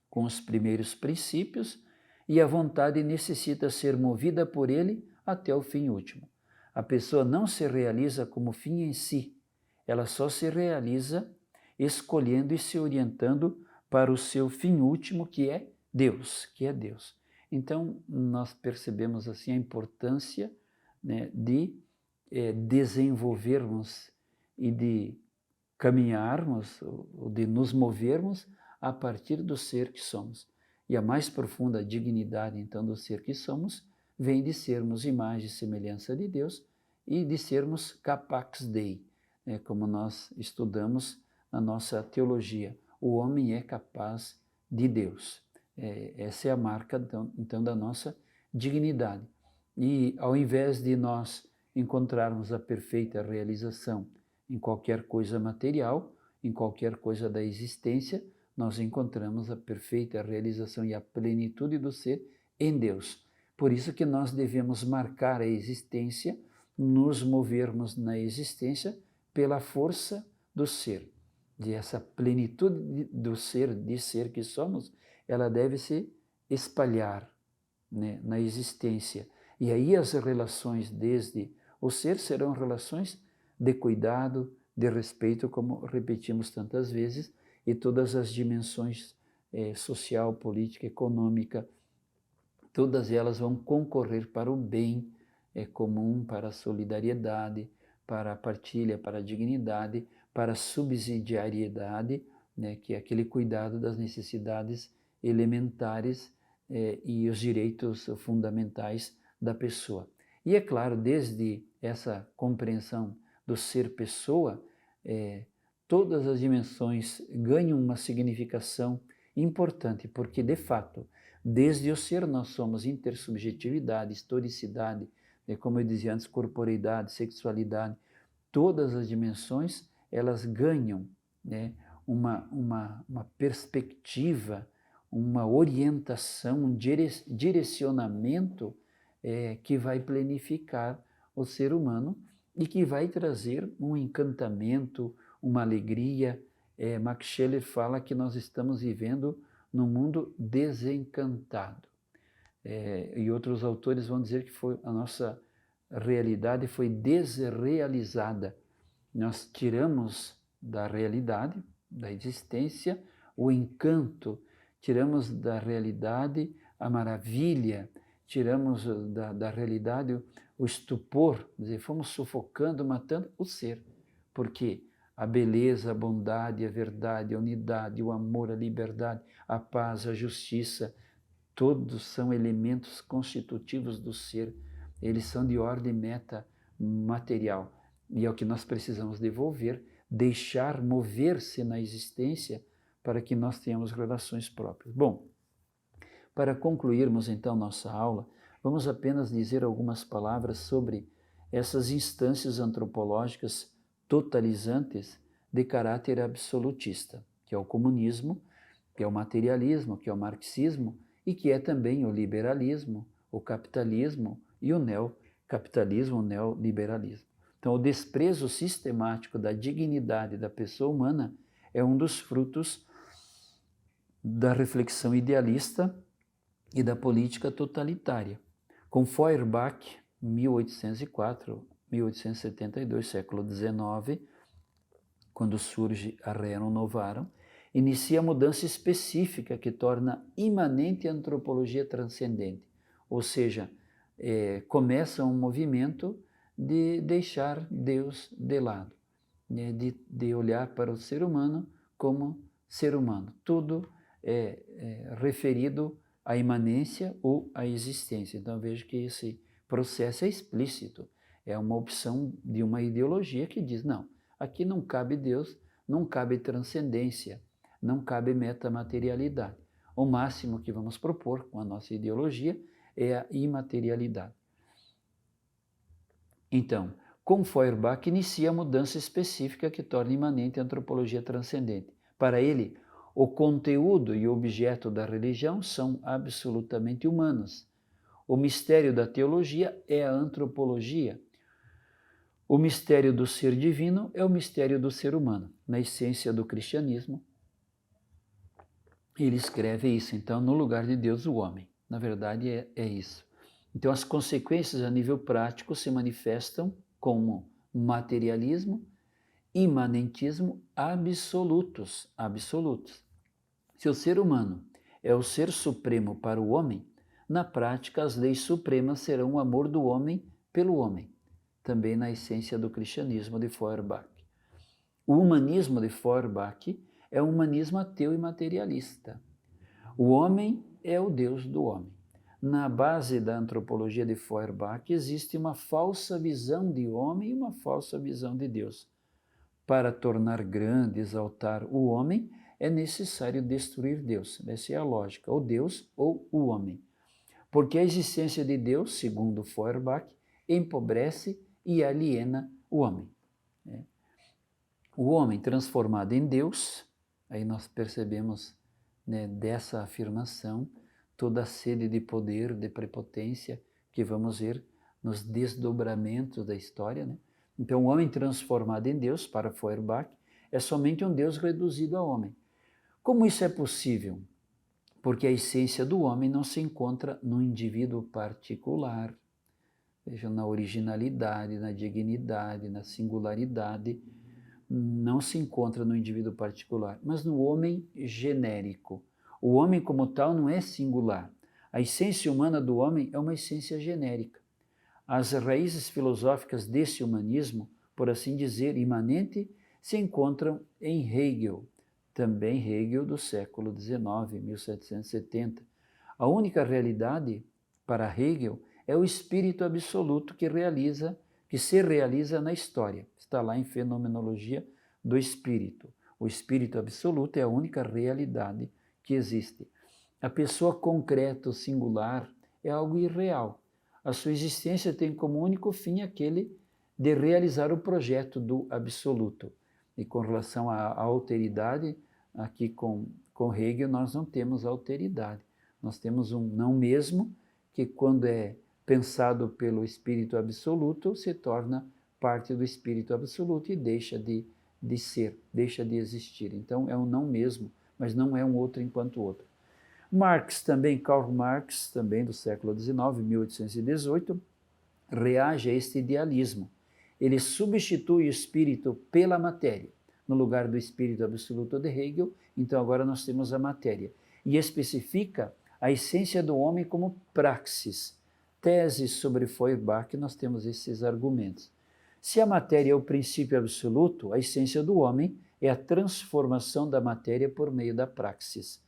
com os primeiros princípios e a vontade necessita ser movida por ele até o fim último. A pessoa não se realiza como fim em si, ela só se realiza escolhendo e se orientando para o seu fim último, que é Deus, Então, nós percebemos assim a importância, né, de desenvolvermos e de caminharmos, ou de nos movermos a partir do ser que somos. E a mais profunda dignidade, então, do ser que somos, vem de sermos imagem e semelhança de Deus e de sermos capax Dei, como nós estudamos na nossa teologia. O homem é capaz de Deus. Essa é a marca, então, da nossa dignidade. E ao invés de nós encontrarmos a perfeita realização em qualquer coisa material, em qualquer coisa da existência, nós encontramos a perfeita realização e a plenitude do ser em Deus. Por isso que nós devemos marcar a existência, nos movermos na existência pela força do ser. De essa plenitude do ser, de ser que somos, ela deve se espalhar, né, na existência. E aí as relações desde o ser serão relações de cuidado, de respeito, como repetimos tantas vezes, e todas as dimensões social, política, econômica, todas elas vão concorrer para o bem comum, para a solidariedade, para a partilha, para a dignidade, para a subsidiariedade, né, que é aquele cuidado das necessidades elementares e os direitos fundamentais da pessoa. E é claro, desde essa compreensão do ser pessoa, todas as dimensões ganham uma significação importante, porque, de fato, desde o ser nós somos intersubjetividade, historicidade, como eu dizia antes, corporeidade, sexualidade, todas as dimensões, elas ganham, né, uma perspectiva, uma orientação, um direcionamento que vai planificar o ser humano e que vai trazer um encantamento, uma alegria. Max Scheler fala que nós estamos vivendo num mundo desencantado. E outros autores vão dizer que a nossa realidade foi desrealizada. Nós tiramos da realidade, da existência, o encanto, tiramos da realidade a maravilha, tiramos da realidade o estupor, quer dizer, fomos sufocando, matando o ser. Porque a beleza, a bondade, a verdade, a unidade, o amor, a liberdade, a paz, a justiça, todos são elementos constitutivos do ser. Eles são de ordem metamaterial. E é o que nós precisamos devolver, deixar mover-se na existência para que nós tenhamos relações próprias. Bom, para concluirmos então nossa aula, vamos apenas dizer algumas palavras sobre essas instâncias antropológicas totalizantes de caráter absolutista, que é o comunismo, que é o materialismo, que é o marxismo e que é também o liberalismo, o capitalismo e o neocapitalismo, o neoliberalismo. Então, o desprezo sistemático da dignidade da pessoa humana é um dos frutos da reflexão idealista e da política totalitária. Com Feuerbach, 1804, 1872, século XIX, quando surge a Rerum Novarum, inicia a mudança específica que torna imanente a antropologia transcendente, ou seja, começa um movimento de deixar Deus de lado, né? de olhar para o ser humano como ser humano. Tudo é referido à imanência ou à existência. Então vejo que esse processo é explícito, é uma opção de uma ideologia que diz, não, aqui não cabe Deus, não cabe transcendência, não cabe metamaterialidade. O máximo que vamos propor com a nossa ideologia é a imaterialidade. Então, com Feuerbach inicia a mudança específica que torna imanente a antropologia transcendente. Para ele, o conteúdo e o objeto da religião são absolutamente humanos. O mistério da teologia é a antropologia. O mistério do ser divino é o mistério do ser humano. Na essência do cristianismo, ele escreve isso. Então, no lugar de Deus, o homem. Na verdade, é isso. Então, as consequências a nível prático se manifestam como materialismo, imanentismo absolutos. Se o ser humano é o ser supremo para o homem, na prática as leis supremas serão o amor do homem pelo homem, também na essência do cristianismo de Feuerbach. O humanismo de Feuerbach é um humanismo ateu e materialista. O homem é o Deus do homem. Na base da antropologia de Feuerbach existe uma falsa visão de homem e uma falsa visão de Deus. Para tornar grande, exaltar o homem, é necessário destruir Deus. Essa é a lógica, ou Deus ou o homem. Porque a existência de Deus, segundo Feuerbach, empobrece e aliena o homem. O homem transformado em Deus, aí nós percebemos, né, dessa afirmação toda a sede de poder, de prepotência que vamos ver nos desdobramentos da história, né? Então, o homem transformado em Deus, para Feuerbach, é somente um Deus reduzido a homem. Como isso é possível? Porque a essência do homem não se encontra no indivíduo particular, veja, na originalidade, na dignidade, na singularidade, não se encontra no indivíduo particular, mas no homem genérico. O homem como tal não é singular. A essência humana do homem é uma essência genérica. As raízes filosóficas desse humanismo, por assim dizer, imanente, se encontram em Hegel, também Hegel do século XIX, 1770. A única realidade para Hegel é o espírito absoluto que se realiza na história. Está lá em Fenomenologia do Espírito. O espírito absoluto é a única realidade que existe. A pessoa concreta, singular, é algo irreal. A sua existência tem como único fim aquele de realizar o projeto do absoluto. E com relação à alteridade, aqui com Hegel nós não temos alteridade. Nós temos um não mesmo que, quando é pensado pelo espírito absoluto, se torna parte do espírito absoluto e deixa de ser, deixa de existir. Então é um não mesmo, mas não é um outro enquanto outro. Marx também, Karl Marx, também do século XIX, 1818, reage a este idealismo. Ele substitui o espírito pela matéria. No lugar do espírito absoluto de Hegel, então agora nós temos a matéria. E especifica a essência do homem como praxis. Tese sobre Feuerbach, nós temos esses argumentos. Se a matéria é o princípio absoluto, a essência do homem é a transformação da matéria por meio da praxis.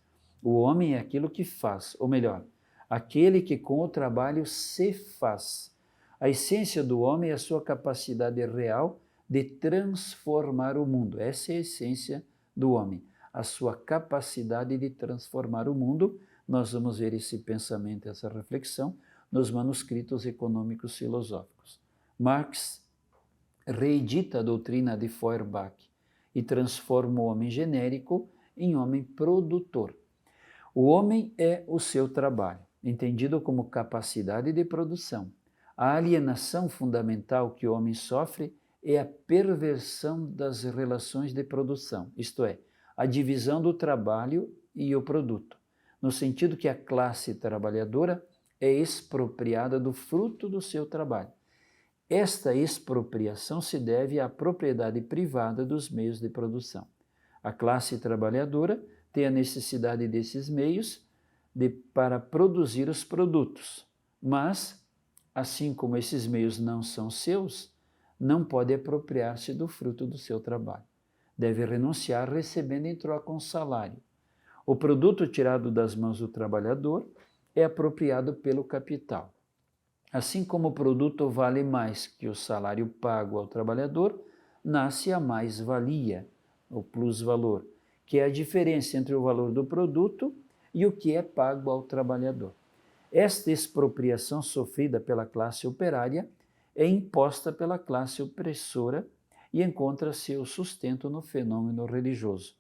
O homem é aquilo que faz, ou melhor, aquele que com o trabalho se faz. A essência do homem é a sua capacidade real de transformar o mundo. Essa é a essência do homem, a sua capacidade de transformar o mundo. Nós vamos ver esse pensamento, essa reflexão, nos manuscritos econômicos filosóficos. Marx reedita a doutrina de Feuerbach e transforma o homem genérico em homem produtor. O homem é o seu trabalho, entendido como capacidade de produção. A alienação fundamental que o homem sofre é a perversão das relações de produção, isto é, a divisão do trabalho e o produto, no sentido que a classe trabalhadora é expropriada do fruto do seu trabalho. Esta expropriação se deve à propriedade privada dos meios de produção. A classe trabalhadora tem a necessidade desses meios para produzir os produtos, mas, assim como esses meios não são seus, não pode apropriar-se do fruto do seu trabalho. Deve renunciar recebendo em troca um salário. O produto tirado das mãos do trabalhador é apropriado pelo capital. Assim como o produto vale mais que o salário pago ao trabalhador, nasce a mais-valia, o plus-valor, que é a diferença entre o valor do produto e o que é pago ao trabalhador. Esta expropriação sofrida pela classe operária é imposta pela classe opressora e encontra seu sustento no fenômeno religioso.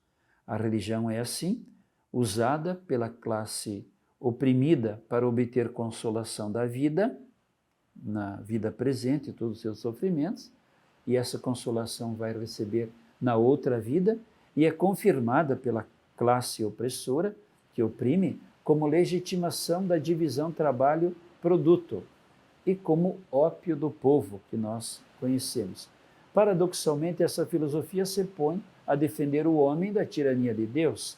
A religião é, assim, usada pela classe oprimida para obter consolação da vida, na vida presente e todos os seus sofrimentos, e essa consolação vai receber na outra vida, e é confirmada pela classe opressora, que oprime, como legitimação da divisão trabalho-produto e como ópio do povo que nós conhecemos. Paradoxalmente, essa filosofia se põe a defender o homem da tirania de Deus,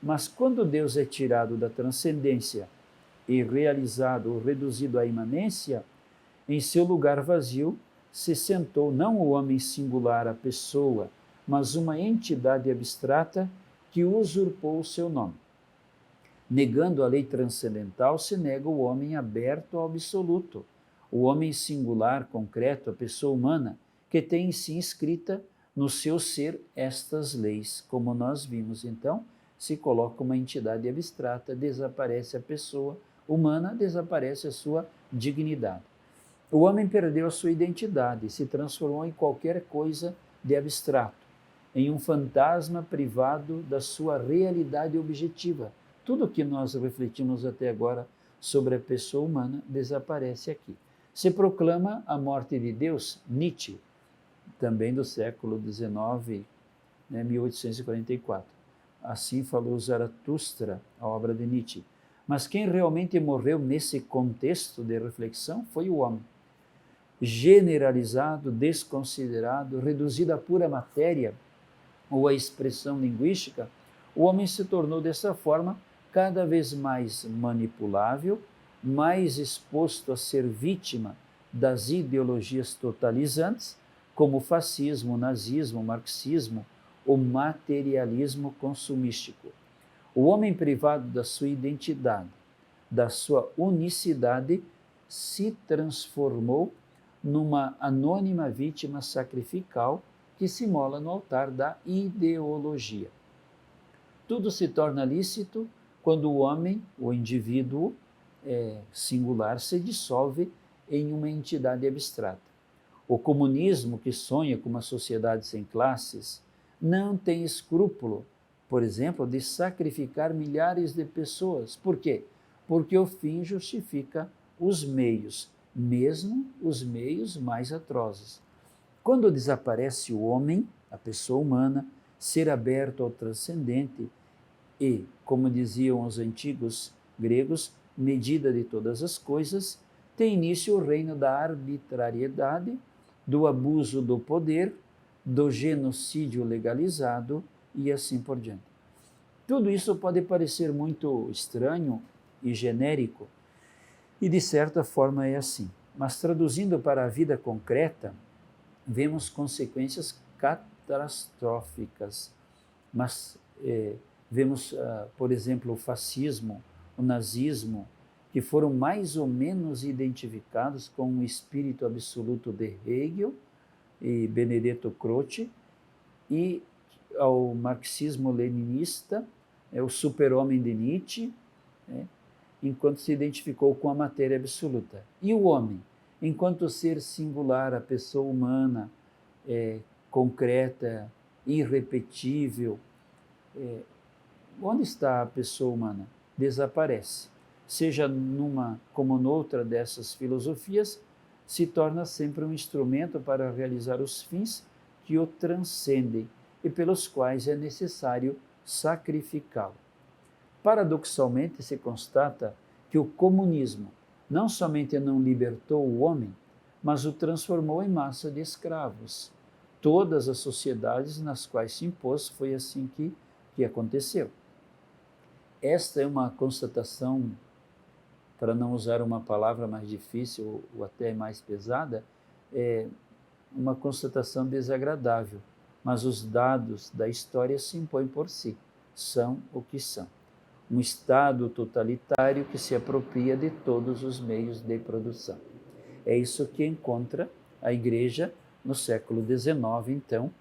mas quando Deus é tirado da transcendência e realizado ou reduzido à imanência, em seu lugar vazio se sentou não o homem singular, a pessoa, mas uma entidade abstrata que usurpou o seu nome. Negando a lei transcendental, se nega o homem aberto ao absoluto, o homem singular, concreto, a pessoa humana, que tem em si inscrita no seu ser estas leis. Como nós vimos, então, se coloca uma entidade abstrata, desaparece a pessoa humana, desaparece a sua dignidade. O homem perdeu a sua identidade, se transformou em qualquer coisa de abstrato, em um fantasma privado da sua realidade objetiva. Tudo que nós refletimos até agora sobre a pessoa humana desaparece aqui. Se proclama a morte de Deus, Nietzsche, também do século XIX, 1844. Assim falou Zaratustra, a obra de Nietzsche. Mas quem realmente morreu nesse contexto de reflexão foi o homem. Generalizado, desconsiderado, reduzido à pura matéria ou à expressão linguística, o homem se tornou dessa forma cada vez mais manipulável, mais exposto a ser vítima das ideologias totalizantes, como o fascismo, o nazismo, o marxismo, o materialismo consumístico. O homem privado da sua identidade, da sua unicidade, se transformou numa anônima vítima sacrificial que se imola no altar da ideologia. Tudo se torna lícito quando o homem, o indivíduo singular, se dissolve em uma entidade abstrata. O comunismo, que sonha com uma sociedade sem classes, não tem escrúpulo, por exemplo, de sacrificar milhares de pessoas. Por quê? Porque o fim justifica os meios, mesmo os meios mais atrozes. Quando desaparece o homem, a pessoa humana, ser aberto ao transcendente e, como diziam os antigos gregos, medida de todas as coisas, tem início o reino da arbitrariedade, do abuso do poder, do genocídio legalizado e assim por diante. Tudo isso pode parecer muito estranho e genérico, e de certa forma é assim. Mas traduzindo para a vida concreta, vemos consequências catastróficas. Mas vemos, por exemplo, o fascismo, o nazismo, que foram mais ou menos identificados com o espírito absoluto de Hegel e Benedetto Croce, e ao marxismo-leninista, o super-homem de Nietzsche, enquanto se identificou com a matéria absoluta. E o homem, enquanto ser singular, a pessoa humana, concreta, irrepetível, onde está a pessoa humana? Desaparece. Seja numa como noutra dessas filosofias, se torna sempre um instrumento para realizar os fins que o transcendem e pelos quais é necessário sacrificá-lo. Paradoxalmente, se constata que o comunismo não somente não libertou o homem, mas o transformou em massa de escravos. Todas as sociedades nas quais se impôs, foi assim que aconteceu. Esta é uma constatação, para não usar uma palavra mais difícil ou até mais pesada, uma constatação desagradável, mas os dados da história se impõem por si, são o que são. Um Estado totalitário que se apropria de todos os meios de produção. É isso que encontra a Igreja no século XIX, então,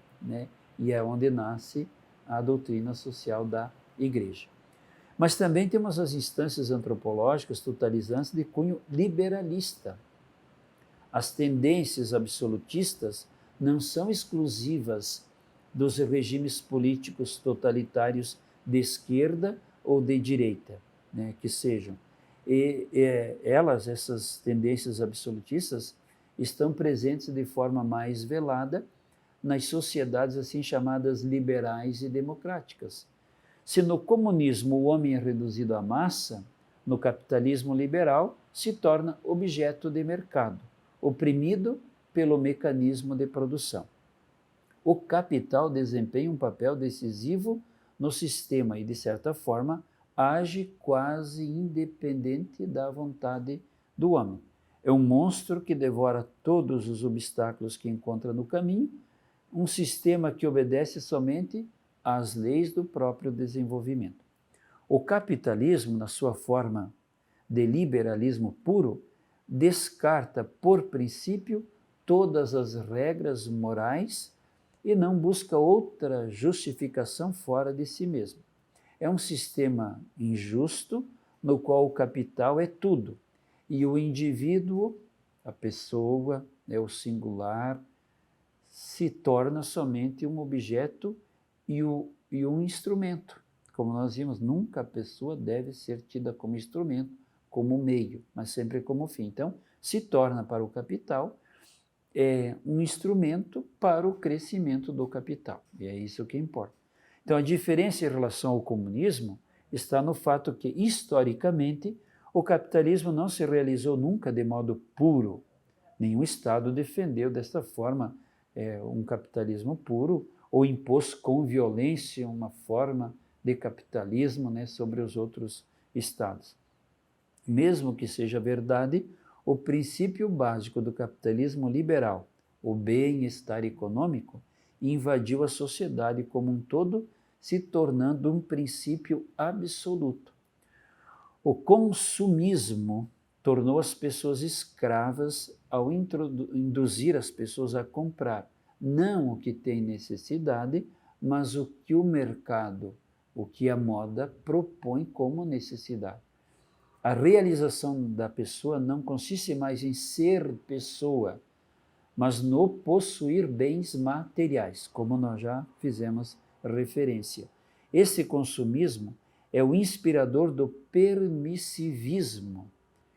e é onde nasce a doutrina social da Igreja. Mas também temos as instâncias antropológicas totalizantes de cunho liberalista. As tendências absolutistas não são exclusivas dos regimes políticos totalitários de esquerda ou de direita, que sejam. Essas tendências absolutistas, estão presentes de forma mais velada nas sociedades assim chamadas liberais e democráticas. Se no comunismo o homem é reduzido à massa, no capitalismo liberal se torna objeto de mercado, oprimido pelo mecanismo de produção. O capital desempenha um papel decisivo no sistema e, de certa forma, age quase independente da vontade do homem. É um monstro que devora todos os obstáculos que encontra no caminho, um sistema que obedece somente às leis do próprio desenvolvimento. O capitalismo, na sua forma de liberalismo puro, descarta por princípio todas as regras morais e não busca outra justificação fora de si mesmo. É um sistema injusto no qual o capital é tudo e o indivíduo, a pessoa, o singular, se torna somente um objeto e um instrumento. Como nós vimos, nunca a pessoa deve ser tida como instrumento, como meio, mas sempre como fim. Então, se torna para o capital um instrumento para o crescimento do capital. E é isso que importa. Então, a diferença em relação ao comunismo está no fato que, historicamente, o capitalismo não se realizou nunca de modo puro. Nenhum Estado defendeu desta forma um capitalismo puro ou impôs com violência uma forma de capitalismo sobre os outros Estados. Mesmo que seja verdade, o princípio básico do capitalismo liberal, o bem-estar econômico, invadiu a sociedade como um todo, se tornando um princípio absoluto. O consumismo tornou as pessoas escravas ao induzir as pessoas a comprar não o que tem necessidade, mas o que o mercado, o que a moda propõe como necessidade. A realização da pessoa não consiste mais em ser pessoa, mas no possuir bens materiais, como nós já fizemos referência. Esse consumismo é o inspirador do permissivismo,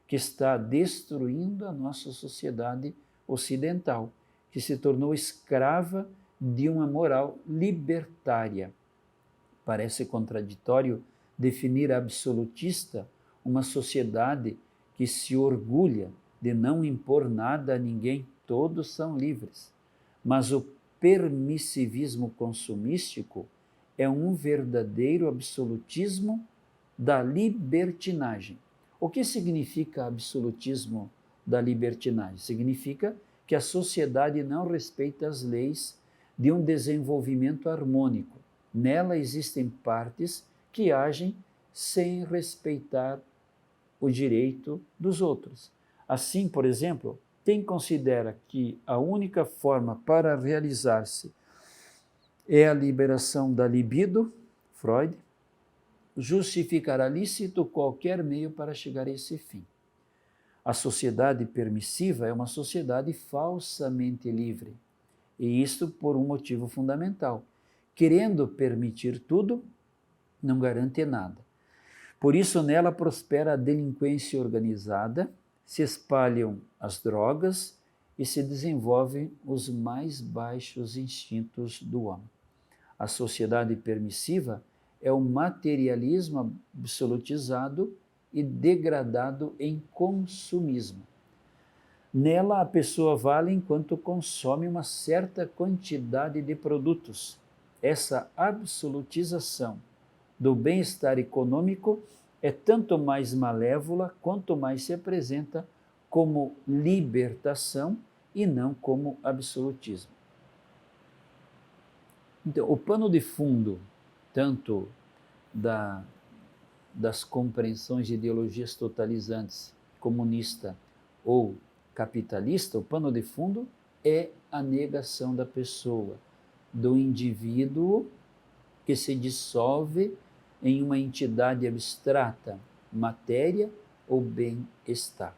que está destruindo a nossa sociedade ocidental, que se tornou escrava de uma moral libertária. Parece contraditório definir absolutista uma sociedade que se orgulha de não impor nada a ninguém, todos são livres. Mas o permissivismo consumístico é um verdadeiro absolutismo da libertinagem. O que significa absolutismo da libertinagem? Significa que a sociedade não respeita as leis de um desenvolvimento harmônico. Nela existem partes que agem sem respeitar o direito dos outros. Assim, por exemplo, quem considera que a única forma para realizar-se é a liberação da libido, Freud, justificará lícito qualquer meio para chegar a esse fim. A sociedade permissiva é uma sociedade falsamente livre, e isto por um motivo fundamental. Querendo permitir tudo, não garante nada. Por isso, nela prospera a delinquência organizada, se espalham as drogas e se desenvolvem os mais baixos instintos do homem. A sociedade permissiva é o materialismo absolutizado e degradado em consumismo. Nela, a pessoa vale enquanto consome uma certa quantidade de produtos. Essa absolutização do bem-estar econômico é tanto mais malévola quanto mais se apresenta como libertação e não como absolutismo. Então, o pano de fundo, tanto das compreensões de ideologias totalizantes, comunista ou capitalista, o pano de fundo é a negação da pessoa, do indivíduo que se dissolve em uma entidade abstrata, matéria ou bem-estar.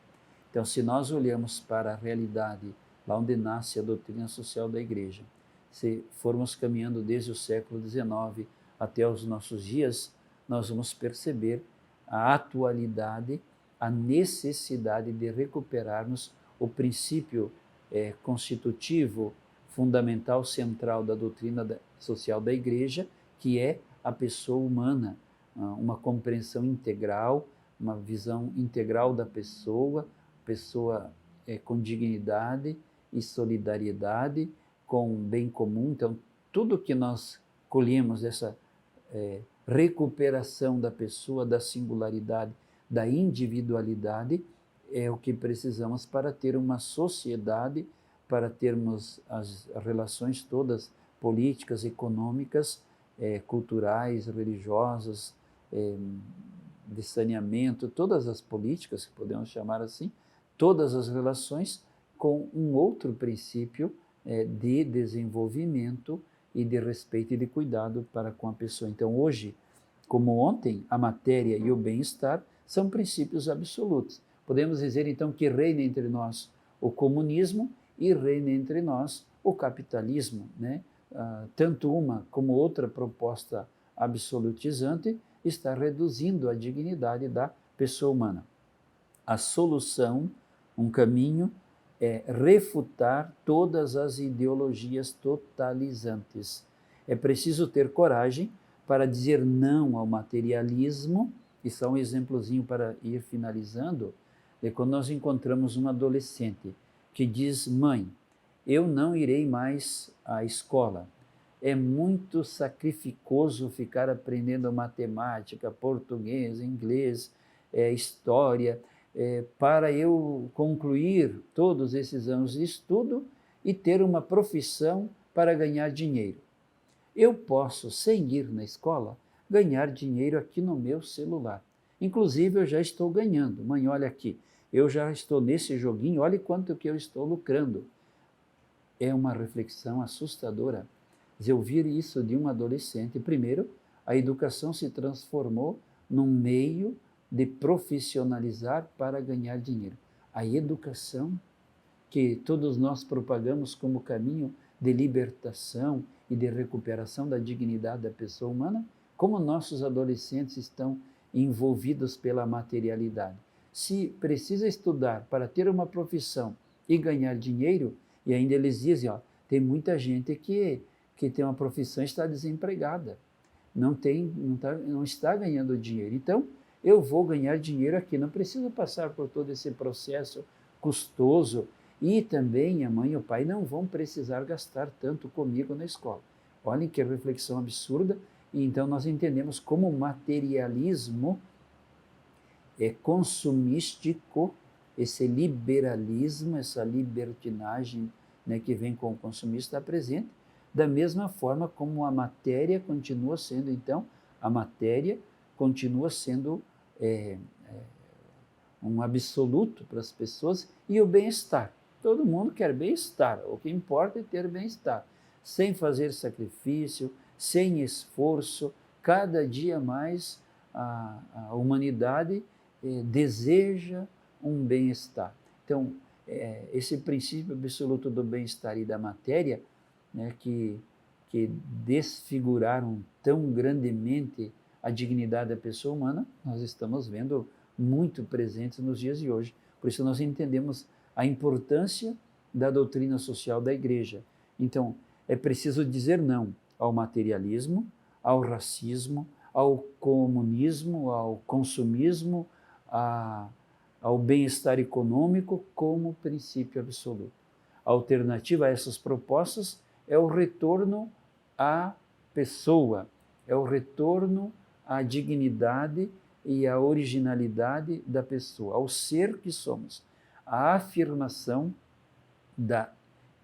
Então, se nós olhamos para a realidade, lá onde nasce a doutrina social da Igreja, se formos caminhando desde o século XIX até os nossos dias, nós vamos perceber a atualidade, a necessidade de recuperarmos o princípio constitutivo, fundamental, central da doutrina social da Igreja, que é a pessoa humana, uma compreensão integral, uma visão integral da pessoa com dignidade e solidariedade, com bem comum. Então, tudo que nós colhemos dessa recuperação da pessoa, da singularidade, da individualidade, é o que precisamos para ter uma sociedade, para termos as relações todas políticas, econômicas, culturais, religiosas, de saneamento, todas as políticas, que podemos chamar assim, todas as relações com um outro princípio de desenvolvimento e de respeito e de cuidado para com a pessoa. Então, hoje, como ontem, a matéria e o bem-estar são princípios absolutos. Podemos dizer, então, que reina entre nós o comunismo e reina entre nós o capitalismo, né? Tanto uma como outra proposta absolutizante está reduzindo a dignidade da pessoa humana. A solução, um caminho, é refutar todas as ideologias totalizantes. É preciso ter coragem para dizer não ao materialismo, e só um exemplozinho para ir finalizando, é quando nós encontramos um adolescente que diz: mãe, eu não irei mais à escola. É muito sacrificoso ficar aprendendo matemática, português, inglês, história, para eu concluir todos esses anos de estudo e ter uma profissão para ganhar dinheiro. Eu posso, sem ir na escola, ganhar dinheiro aqui no meu celular. Inclusive, eu já estou ganhando. Mãe, olha aqui, eu já estou nesse joguinho, olha quanto que eu estou lucrando. É uma reflexão assustadora. De ouvir isso de um adolescente. Primeiro, a educação se transformou num meio de profissionalizar para ganhar dinheiro. A educação, que todos nós propagamos como caminho de libertação e de recuperação da dignidade da pessoa humana, como nossos adolescentes estão envolvidos pela materialidade. Se precisa estudar para ter uma profissão e ganhar dinheiro, e ainda eles dizem, ó, tem muita gente que tem uma profissão e está desempregada, não está ganhando dinheiro. Então, eu vou ganhar dinheiro aqui, não preciso passar por todo esse processo custoso, e também a mãe e o pai não vão precisar gastar tanto comigo na escola. Olhem que reflexão absurda, e então nós entendemos como o materialismo é consumístico, esse liberalismo, essa libertinagem, né, que vem com o consumismo está presente, da mesma forma como a matéria continua sendo, então, a matéria continua sendo um absoluto para as pessoas, e o bem-estar. Todo mundo quer bem-estar, o que importa é ter bem-estar, sem fazer sacrifício, sem esforço. Cada dia mais a humanidade deseja um bem-estar. Então, esse princípio absoluto do bem-estar e da matéria, né, que desfiguraram tão grandemente a dignidade da pessoa humana, nós estamos vendo muito presentes nos dias de hoje. Por isso nós entendemos a importância da doutrina social da Igreja. Então, é preciso dizer não ao materialismo, ao racismo, ao comunismo, ao consumismo, ao bem-estar econômico como princípio absoluto. A alternativa a essas propostas é o retorno à pessoa, é o retorno à dignidade e à originalidade da pessoa, ao ser que somos, a afirmação da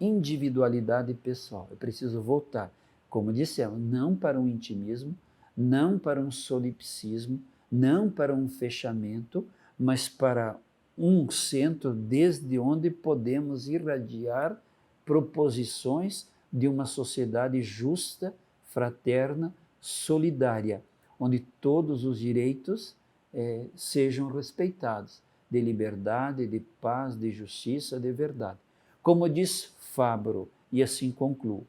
individualidade pessoal. É preciso voltar, como dissemos, não para um intimismo, não para um solipsismo, não para um fechamento, mas para um centro desde onde podemos irradiar proposições de uma sociedade justa, fraterna, solidária, onde todos os direitos sejam respeitados, de liberdade, de paz, de justiça, de verdade. Como diz Fabro, e assim concluo,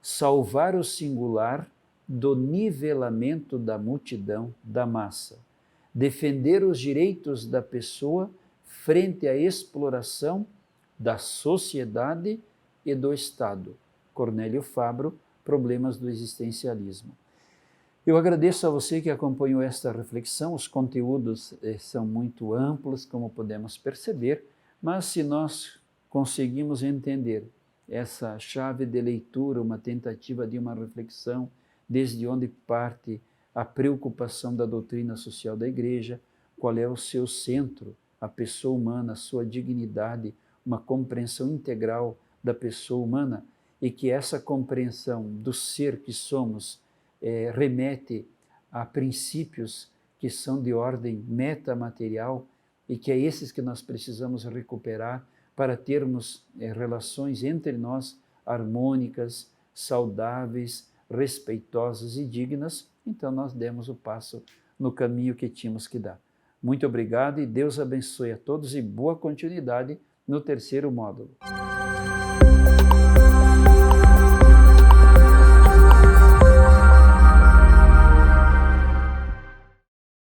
salvar o singular do nivelamento da multidão, da massa, defender os direitos da pessoa frente à exploração da sociedade e do Estado. Cornélio Fabro, Problemas do Existencialismo. Eu agradeço a você que acompanhou esta reflexão. Os conteúdos são muito amplos, como podemos perceber, mas se nós conseguimos entender essa chave de leitura, uma tentativa de uma reflexão, desde onde parte a preocupação da doutrina social da Igreja, qual é o seu centro, a pessoa humana, a sua dignidade, uma compreensão integral da pessoa humana, e que essa compreensão do ser que somos remete a princípios que são de ordem metamaterial, e que é esses que nós precisamos recuperar para termos relações entre nós harmônicas, saudáveis, respeitosas e dignas. Então nós demos o passo no caminho que tínhamos que dar. Muito obrigado e Deus abençoe a todos e boa continuidade no terceiro módulo.